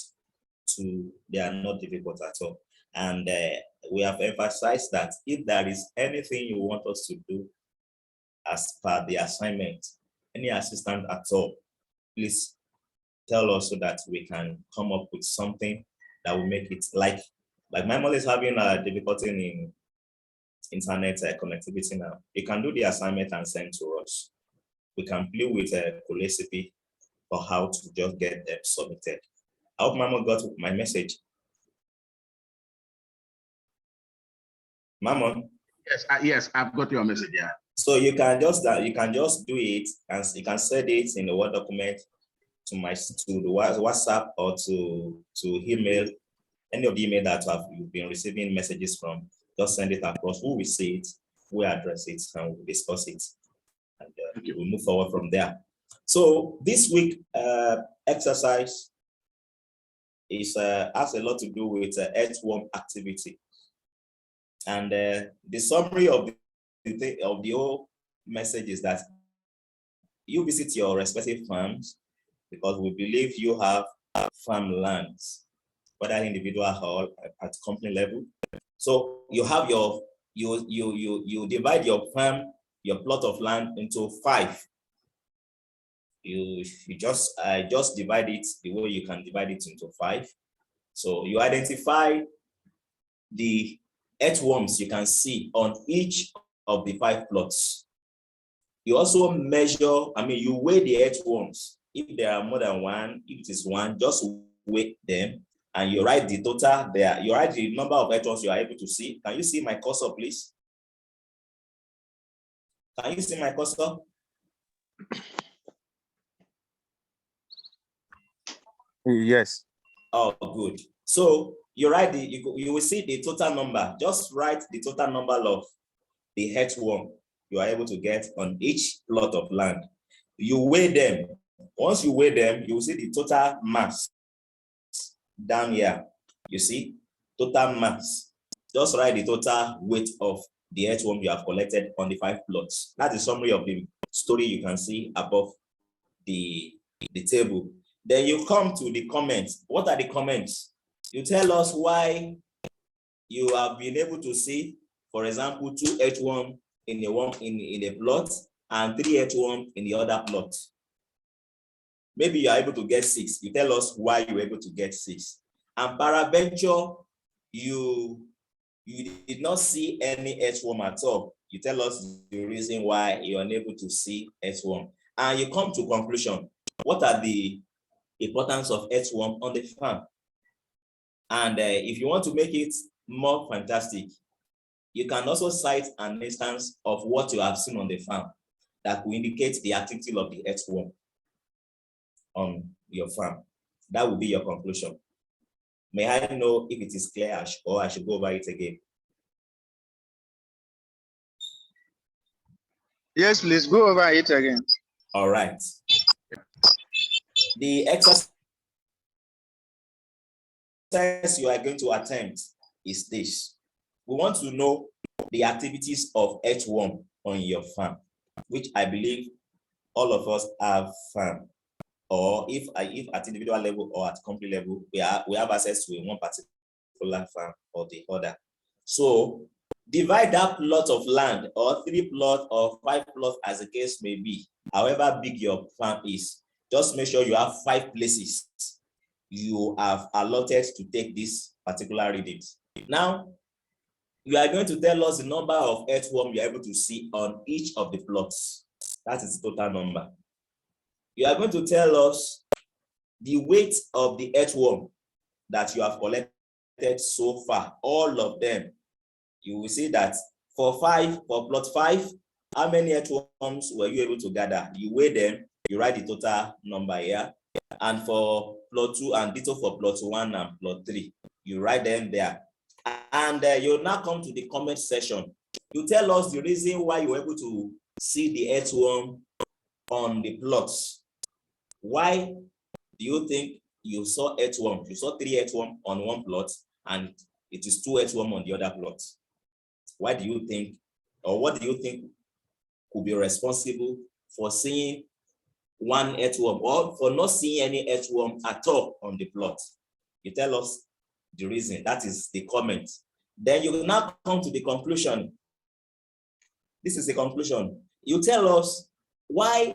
they are not difficult at all. And we have emphasized that if there is anything you want us to do as per the assignment, any assistance at all, please tell us so that we can come up with something that will make it like my mom is having a difficulty in internet connectivity now. You can do the assignment and send to us. We can play with Colesipi for how to just get them submitted. I hope Mama got my message. Mama. Yes, I've got your message. Yeah. So you can just do it, and you can send it in the Word document to the WhatsApp or to email, any of the email that you've been receiving messages from. Just send it across. We will see it, we address it, and we'll discuss it, and we'll move forward from there. So this week exercise is has a lot to do with earthworm activity, and the summary of the whole message is that you visit your respective farms, because we believe you have farm lands, whether individual or at company level. So you have you divide your farm, your plot of land into 5. You just divide it the way you can divide it into 5. So you identify the earthworms you can see on each of the 5 plots. You also measure, you weigh the earthworms. If there are more than one, if it is one, just weigh them, and you write the total there. You write the number of earthworms you are able to see. Can you see my cursor, please? Can you see my cursor? Yes. Oh, good. So you write you will see the total number. Just write the total number of the earthworm you are able to get on each plot of land. You weigh them. Once you weigh them, you will see the total mass down here. You see, total mass. Just write the total weight of the earthworm you have collected on the 5 plots. That's the summary of the story you can see above the table. Then you come to the comments. What are the comments? You tell us why you have been able to see, for example, 2 earthworms in a plot and 3 earthworms in the other plot. Maybe you are able to get 6. You tell us why you were able to get 6. And peradventure, you did not see any earthworm at all. You tell us the reason why you're unable to see earthworm. And you come to conclusion. What are the importance of earthworm on the farm? And if you want to make it more fantastic, you can also cite an instance of what you have seen on the farm that will indicate the activity of the earthworm on your farm. That will be your conclusion. May I know if it is clear, or I should go over it again? Yes, please go over it again. All right. The exercise you are going to attempt is this. We want to know the activities of earthworm on your farm, which I believe all of us have farm, or if at individual level or at company level, we have access to one particular farm or the other. So divide that plot of land, or 3 plots or 5 plots, as the case may be, however big your farm is. Just make sure you have 5 places you have allotted to take this particular readings. Now, you are going to tell us the number of earthworm you're able to see on each of the plots. That is the total number. You are going to tell us the weight of the earthworm that you have collected so far, all of them. You will see that for plot 5, how many earthworms were you able to gather? You weigh them, you write the total number here. And for plot 2 and ditto for plot 1 and plot 3, you write them there. And you now come to the comment section. You tell us the reason why you were able to see the earthworm on the plots. Why do you think you saw earthworm? You saw 3 earthworm on one plot and it is 2 earthworm on the other plot. Why do you think, or what do you think could be responsible for seeing 1 earthworm or for not seeing any earthworm at all on the plot? You tell us the reason. That is the comment. Then you will now come to the conclusion. This is the conclusion. You tell us why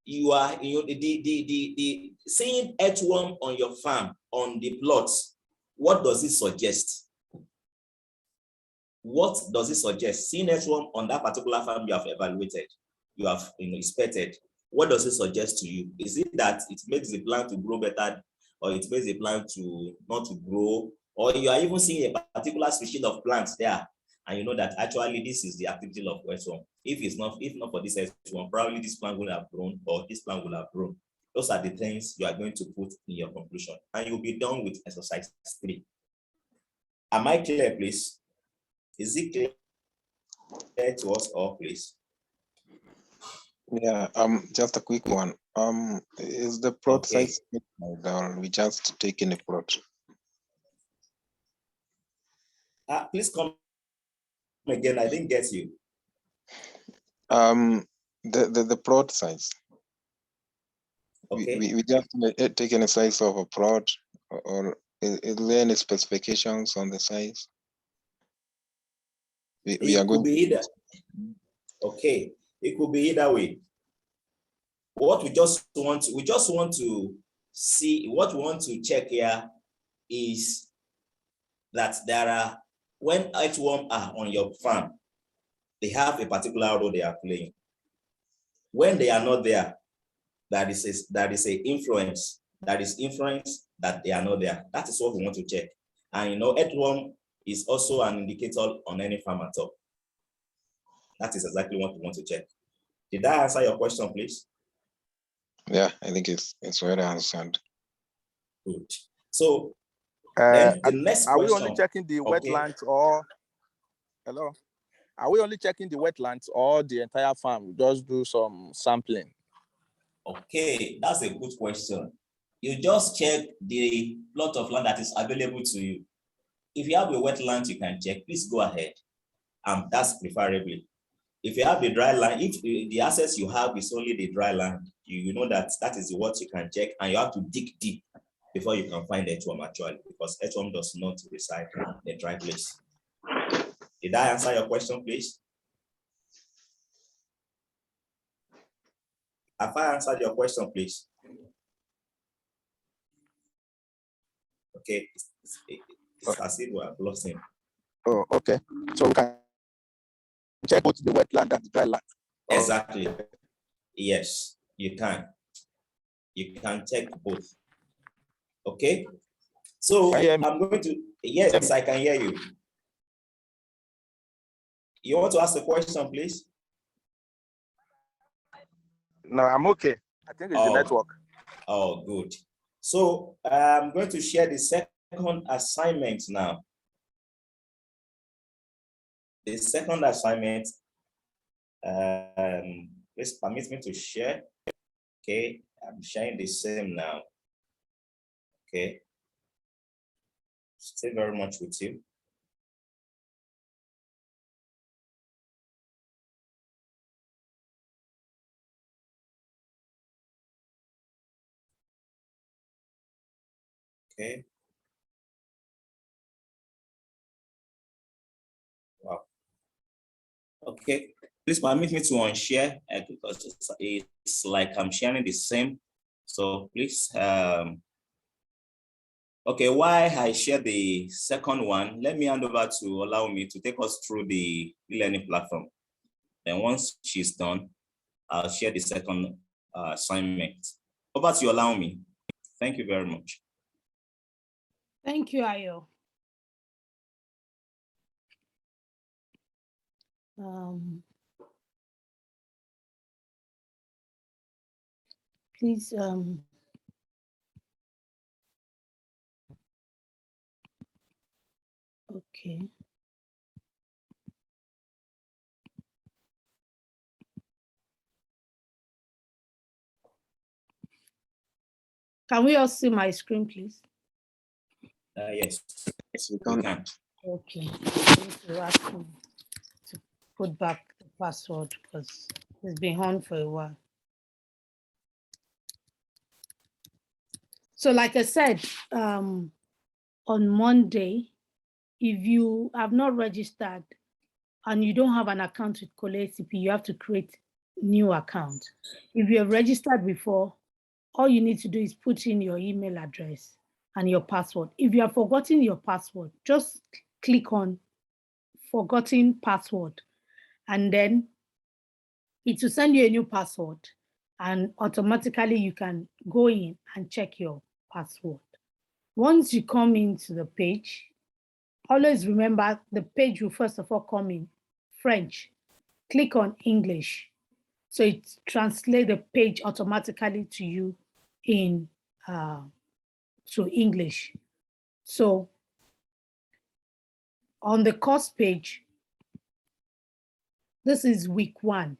you are the seeing earthworm on your farm on the plots. What does it suggest? What does it suggest? Seeing earthworm on that particular farm you have evaluated, you have inspected. What does it suggest to you? Is it that it makes the plant to grow better, or it makes the plant to not to grow, or you are even seeing a particular species of plants there, and you know that actually this is the activity of earthworm. If not for this earthworm, probably this plant will have grown, or this plant will have grown. Those are the things you are going to put in your conclusion, and you'll be done with exercise 3. Am I clear, please? Is it clear to us all, please? Yeah, just a quick one. Is the plot Okay. size or we just taking a plot? Please come again. I didn't get you. The plot size. Okay. We just taking a size of a plot, or is there any specifications on the size? We are It could going be either. Okay, it could be either way. What we just want to see, what we want to check here is that there are, when earthworm are on your farm, they have a particular role they are playing. When they are not there, that is a influence. That is influence that they are not there. That is what we want to check. And you know, earthworm is also an indicator on any farm at all. That is exactly what we want to check. Did that answer your question, please? Yeah, I think it's well answered. Good. So then the next are question. we only checking the Okay. wetlands, or hello? Are we only checking the wetlands or the entire farm? We just do some sampling. Okay, that's a good question. You just check the plot of land that is available to you. If you have a wetland, you can check. Please go ahead. That's preferably. If you have the dry land, if the access you have is only the dry land, you know that is what you can check, and you have to dig deep before you can find earthworm actually, because earthworm does not reside in a dry place. Did I answer your question, please? Have I answered your question, please? Okay, it's as if we are blocking. Oh, okay. So we can check both the wetland and the dry land. Exactly. Yes, you can. You can check both. Okay. So I'm going to, yes, I can hear you. You want to ask a question, please? No, I'm okay. I think it's the network. Oh, good. So I'm going to share the second assignment now. The second assignment, please permit me to share. Okay, I'm sharing the same now. Okay. Stay very much with you. Okay. Wow. Okay. Please permit me to unshare because it's like I'm sharing the same. So please Okay, while I share the second one, let me hand over to allow me to take us through the e-learning platform. Then once she's done, I'll share the second assignment. Over to you, allow me. Thank you very much. Thank you, Ayo. Please, okay. Can we all see my screen, please? Yes. Yes, we We can. can. Okay. I need to ask him to put back the password because it's been on for a while. So like I said, on Monday, if you have not registered and you don't have an account with ColeACP, you have to create new account. If you have registered before, all you need to do is put in your email address and your password. If you have forgotten your password, just click on forgotten password, and then it will send you a new password, and automatically you can go in and check your password. Once you come into the page, always remember the page will first of all come in French. Click on English. So it translates the page automatically to you in to English. So on the course page, this is week 1.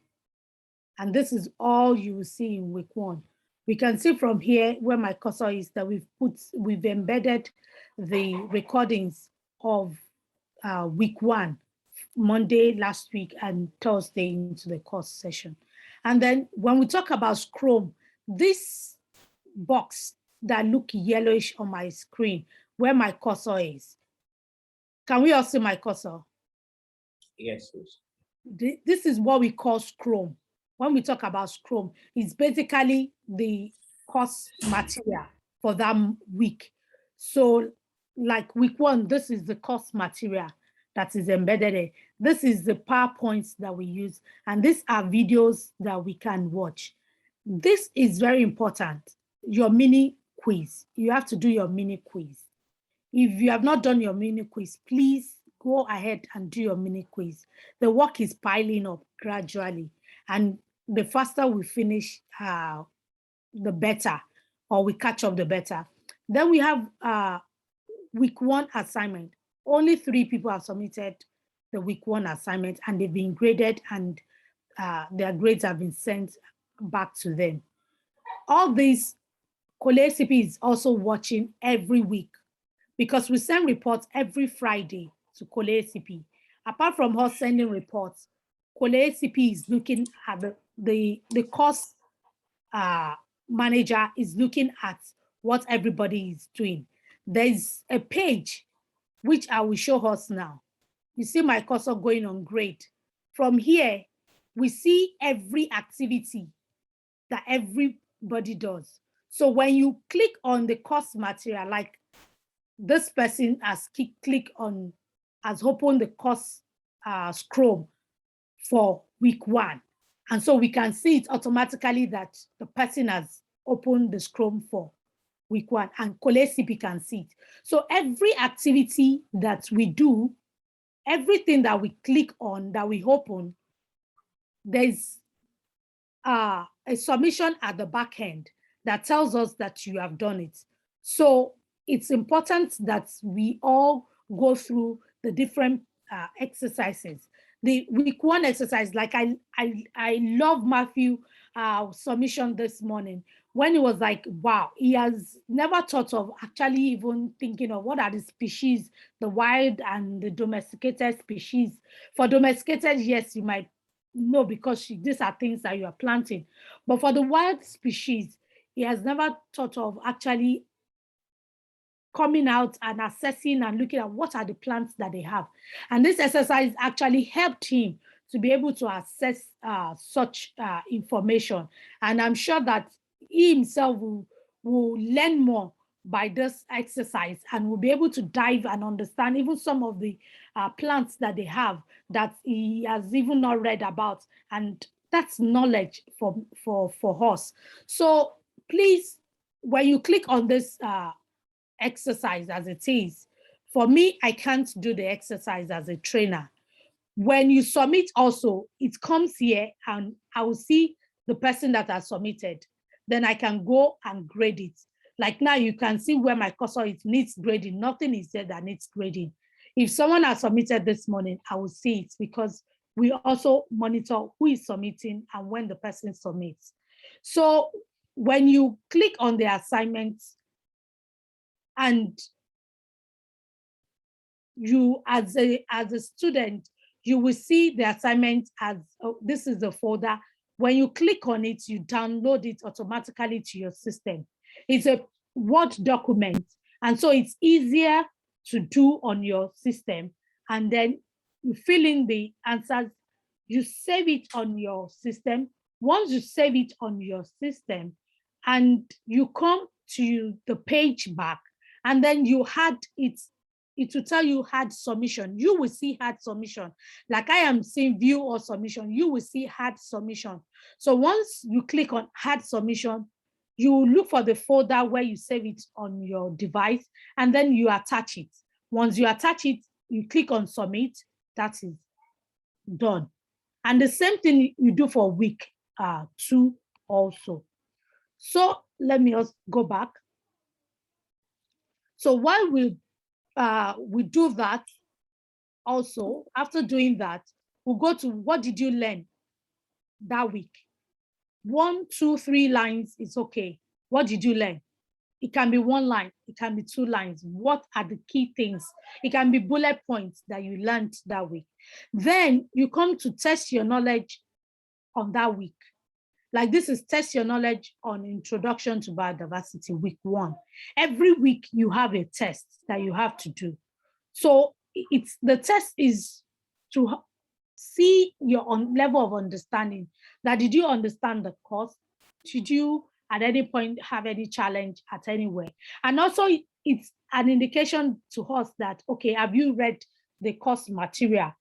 And this is all you will see in week 1. We can see from here where my cursor is that we've embedded the recordings of week 1, Monday last week and Thursday into the course session. And then when we talk about Scrum, this box that look yellowish on my screen where my cursor is, can we all see my cursor? Yes, please. This is what we call Scrum. When we talk about Scrum, it's basically the course material for that week. So like week 1, this is the course material that is embedded in. This is the PowerPoints that we use, and these are videos that we can watch. This is very important. Your mini quiz. You have to do your mini quiz. If you have not done your mini quiz, please go ahead and do your mini quiz. The work is piling up gradually, and the faster we finish, the better, or we catch up, the better. Then we have week 1 assignment. Only 3 people have submitted the week 1 assignment, and they've been graded, and their grades have been sent back to them. All these, ColeACP is also watching every week, because we send reports every Friday to ColeACP. Apart from us sending reports, ColeACP is looking at the course manager is looking at what everybody is doing. There's a page which I will show us now. You see my cursor going on grade. From here, we see every activity that everybody does. So when you click on the course material, like this person has opened the course Scrum for week 1. And so we can see it automatically that the person has opened the Scrum for week 1, and ColeACP can see it. So every activity that we do, everything that we click on, that we open, there's a submission at the back end that tells us that you have done it. So it's important that we all go through the different exercises. The week 1 exercise, like I love Matthew submission this morning, when he was like, wow, he has never thought of actually even thinking of what are the species, the wild and the domesticated species. For domesticated, yes, you might know because these are things that you are planting. But for the wild species, he has never thought of actually coming out and assessing and looking at what are the plants that they have. And this exercise actually helped him to be able to assess such information. And I'm sure that he himself will learn more by this exercise, and will be able to dive and understand even some of the plants that they have that he has even not read about, and that's knowledge for us. So please, when you click on this exercise as it is, for me, I can't do the exercise as a trainer. When you submit also, it comes here and I will see the person that has submitted. Then I can go and grade it. Like now you can see where my cursor it needs grading. Nothing is there that needs grading. If someone has submitted this morning, I will see it because we also monitor who is submitting and when the person submits. So when you click on the assignments and you as a student, you will see the assignment as, oh, this is the folder. When you click on it, you download it automatically to your system. It's a Word document. And so it's easier to do on your system. And then you fill in the answers, you save it on your system. Once you save it on your system and you come to the page back, and then you had it will tell you had submission. You will see had submission. Like I am seeing view or submission, you will see had submission. So once you click on had submission, you look for the folder where you save it on your device, and then you attach it. Once you attach it, you click on submit, that is done. And the same thing you do for week 2 also. So let me also go back. So while we do that, also, after doing that, we'll go to what did you learn that week? 1, 2, 3 lines is okay. What did you learn? It can be 1 line, it can be 2 lines. What are the key things? It can be bullet points that you learned that week. Then you come to test your knowledge on that week. Like this is test your knowledge on introduction to biodiversity, week 1. Every week you have a test that you have to do. So the test is to see your level of understanding. That did you understand the course? Did you at any point have any challenge at anywhere? And also it's an indication to us that, okay, have you read the course material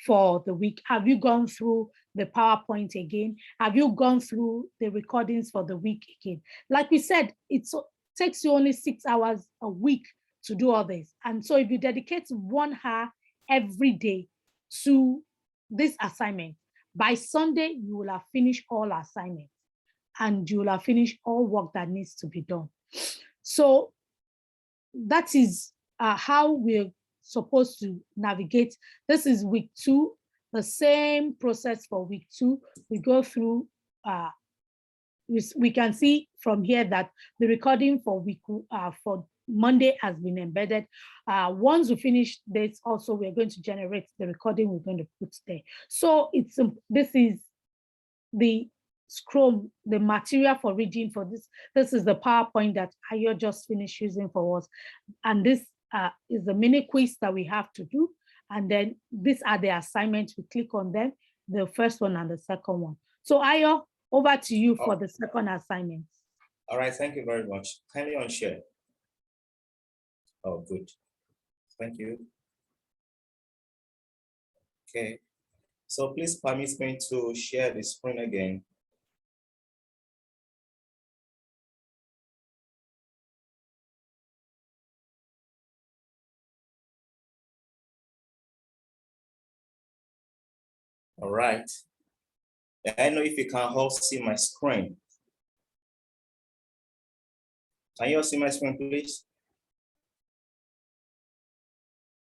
for the week? Have you gone through the PowerPoint again? Have you gone through the recordings for the week again? Like we said, it takes you only 6 hours a week to do all this. And so if you dedicate 1 hour every day to this assignment, by Sunday, you will have finished all assignments and you will have finished all work that needs to be done. So that is how we're supposed to navigate. This is week 2, the same process for week 2. We go through, we can see from here that the recording for for Monday has been embedded. Once we finish this, also we're going to generate the recording we're going to put there. So this is the Scrum, the material for reading for this. This is the PowerPoint that Ayo just finished using for us. And this is the mini quiz that we have to do. And then these are the assignments. We click on them, the first one and the second one. So Ayo, over to you for the second assignment. All right, thank you very much. Kindly on share. Oh, good. Thank you. Okay. So please permit me to share the screen again. All right. I know if you can all see my screen. Can you all see my screen, please?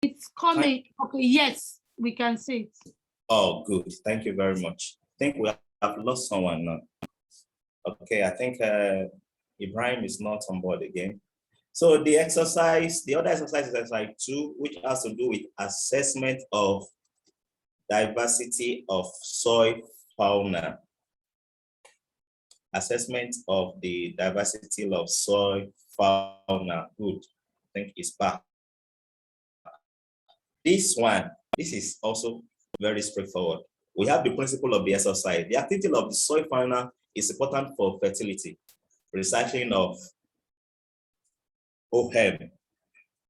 It's coming. Okay, yes, we can see it. Oh, good. Thank you very much. I think we have lost someone now. Okay, I think Ibrahim is not on board again. So the other exercise is exercise 2, which has to do with assessment of diversity of soil fauna. Assessment of the diversity of soil fauna. Good. I think it's back. This is also very straightforward. We have the principle of the exercise. The activity of the soil fauna is important for fertility, recycling of OHEM,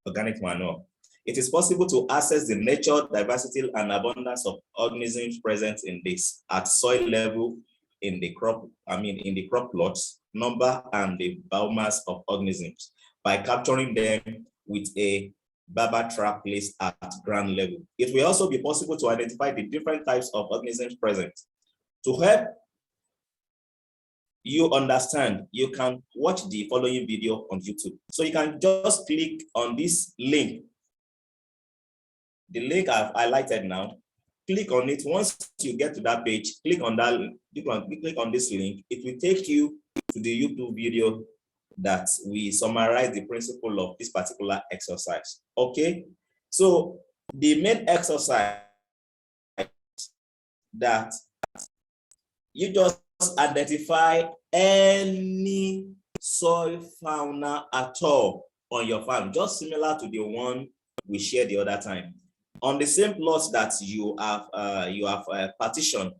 organic manure. It is possible to assess the nature, diversity, and abundance of organisms present in this at soil level in the crop, in the crop plots, number and the biomass of organisms by capturing them with a Barber trap placed at ground level. It will also be possible to identify the different types of organisms present. To help you understand, you can watch the following video on YouTube. So you can just click on this link. The link I've highlighted now, click on it. Once you get to that page, click on that, click on this link. It will take you to the YouTube video that we summarize the principle of this particular exercise. Okay, so the main exercise that you just identify any soil fauna at all on your farm, just similar to the one we shared the other time. On the same plots that you have partitioned,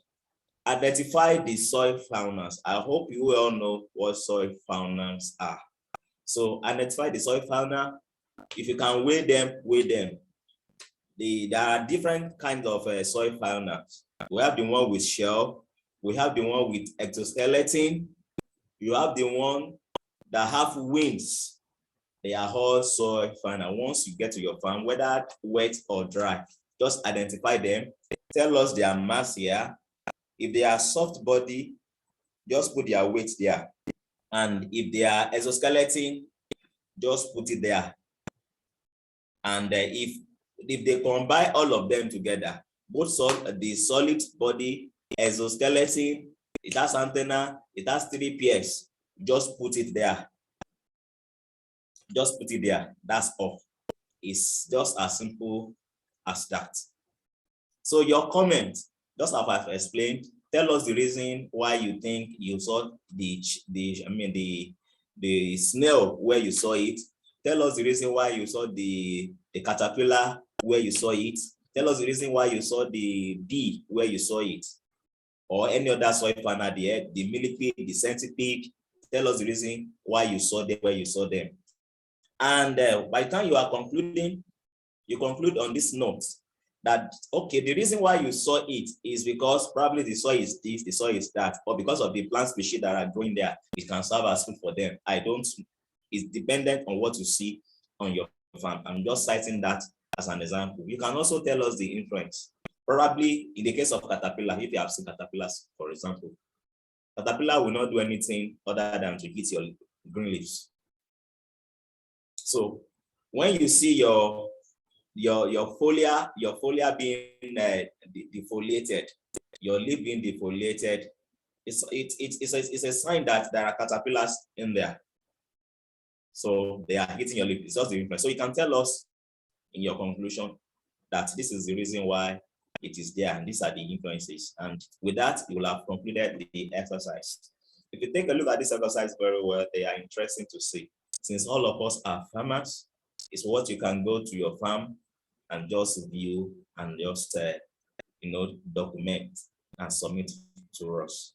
identify the soil faunas. I hope you all know what soil faunas are. So identify the soil fauna. If you can weigh them, weigh them. There are different kinds of soil faunas. We have the one with shell. We have the one with exoskeleton. You have the one that have wings. They are all soil fauna. Once you get to your farm, whether wet or dry, just identify them. Tell us their mass here. If they are soft body, just put their weight there. And if they are exoskeleton, just put it there. And if they combine all of them together, both the solid body, exoskeleton, it has antenna, it has 3 pairs, just put it there. Just put it there. That's all. It's just as simple as that. So your comment, just as I've explained, tell us the reason why you think you saw the snail where you saw it. Tell us the reason why you saw the caterpillar where you saw it. Tell us the reason why you saw the bee where you saw it, or any other soil fauna, the millipede, the centipede. Tell us the reason why you saw them where you saw them. And by the time you are concluding, you conclude on this note that, okay, the reason why you saw it is because probably the soil is this, the soil is that, or because of the plant species that are growing there, it can serve as food for them. It's dependent on what you see on your farm. I'm just citing that as an example. You can also tell us the influence. Probably in the case of caterpillar, if you have seen caterpillars, for example, caterpillar will not do anything other than to eat your green leaves. So when you see your foliar being defoliated, your leaf being defoliated, it's a sign that there are caterpillars in there. So they are eating your leaf. It's just the influence. So you can tell us in your conclusion that this is the reason why it is there, and these are the influences. And with that, you will have concluded the exercise. If you take a look at this exercise very well, they are interesting to see. Since all of us are farmers, it's what you can go to your farm and just view and just document and submit to us.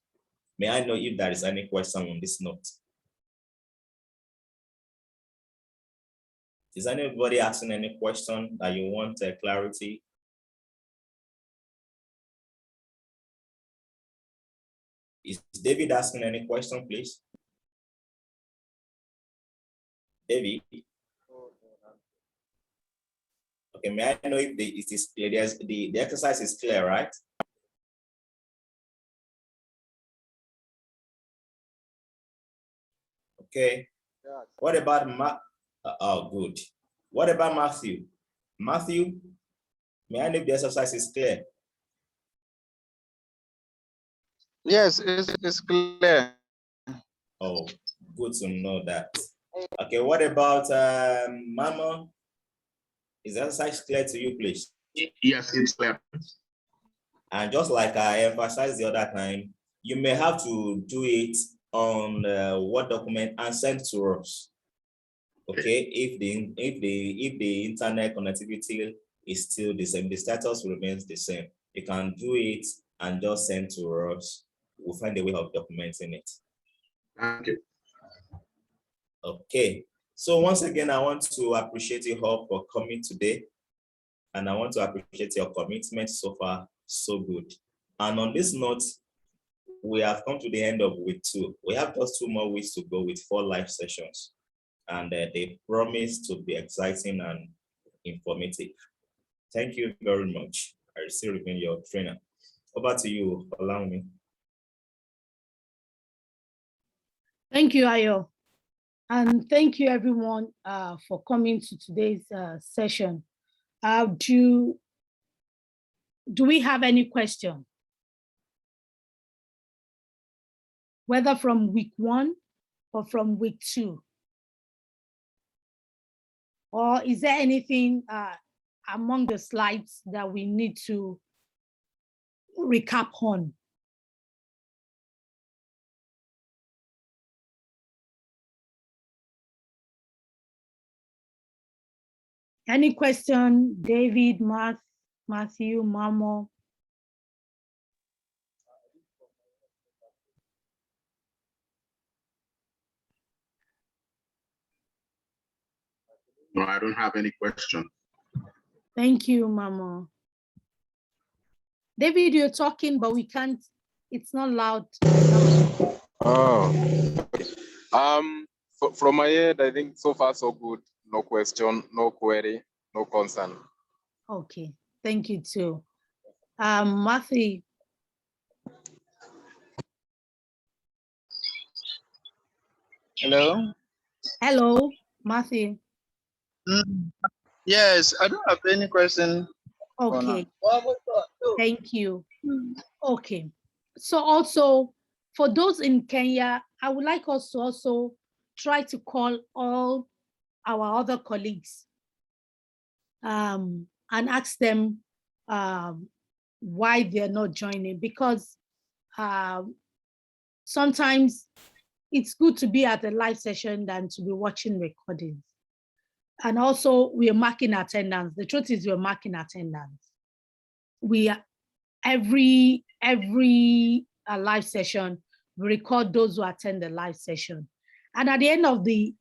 May I know if there is any question on this note? Is anybody asking any question that you want clarity? Is David asking any question, please? David? Okay, may I know if the exercise is clear, right? Okay. Yeah. What about oh, good. What about Matthew? Matthew, may I know if the exercise is clear? Yes, it's clear. Oh, good to know that. Okay, what about Mama? Is the exercise clear to you, please? Yes, it's clear. And just like I emphasized the other time, you may have to do it on Word document and send to us. Okay, if the internet connectivity is still the same, the status remains the same. You can do it and just send to us. We'll find a way of documenting it. Thank you. Okay, So once again, I want to appreciate you all for coming today. And I want to appreciate your commitment so far, so good. And on this note, we have come to the end of week 2. We have just 2 more weeks to go with 4 live sessions. And they promise to be exciting and informative. Thank you very much. I still remain your trainer. Over to you, allow me. Thank you, Ayo. And thank you everyone for coming to today's session. Do we have any question? Whether from week 1 or from week 2? Or is there anything among the slides that we need to recap on? Any question, David, Matthew, Mamo? No, I don't have any question. Thank you, Mama. David, you're talking, but we can't, it's not loud. Oh, okay. From my end, I think so far so good. No question, no query, no concern. Okay, thank you too. Matthew. Hello. Hello, Matthew. Yes, I don't have any question. Okay, thank you. Okay, so also for those in Kenya, I would like us to also try to call all our other colleagues and ask them why they're not joining, because sometimes it's good to be at a live session than to be watching recordings. And also we are marking attendance. The truth is we're marking attendance. We are every live session, we record those who attend the live session. And at the end of the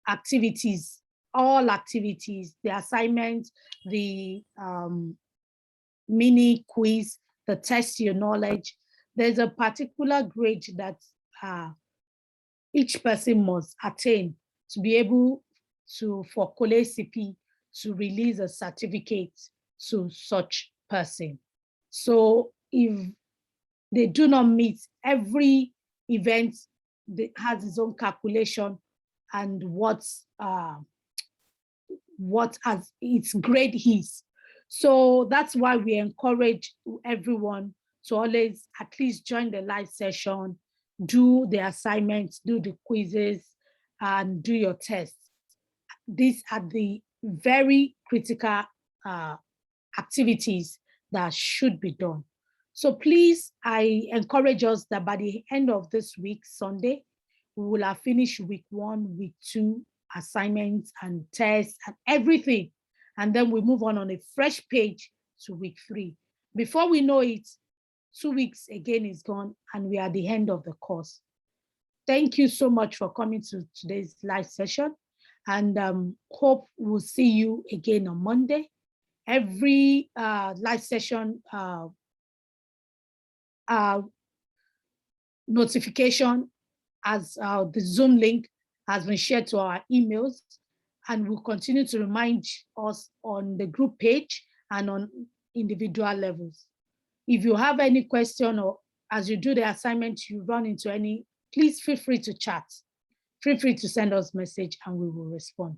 activities, all activities, the assignments, the mini quiz, the test your knowledge, there's a particular grade that each person must attain to be able to, for CP, to release a certificate to such person. So if they do not meet, every event has its own calculation and what as its grade is. So that's why we encourage everyone to always at least join the live session, do the assignments, do the quizzes, and do your tests. These are the very critical activities that should be done. So please, I encourage us that by the end of this week, Sunday, we will have finished week 1, week 2, assignments and tests and everything. And then we move on a fresh page to week 3. Before we know it, 2 weeks again is gone and we are at the end of the course. Thank you so much for coming to today's live session, and hope we'll see you again on Monday. Every live session notification as the Zoom link has been shared to our emails, and we'll continue to remind us on the group page and on individual levels. If you have any question or as you do the assignment, you run into any, please feel free to chat. Feel free to send us a message and we will respond.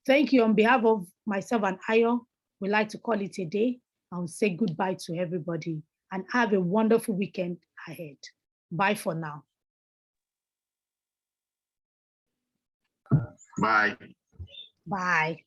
Thank you. On behalf of myself and Ayo, we'd like to call it a day and say goodbye to everybody and have a wonderful weekend ahead. Bye for now. Bye. Bye.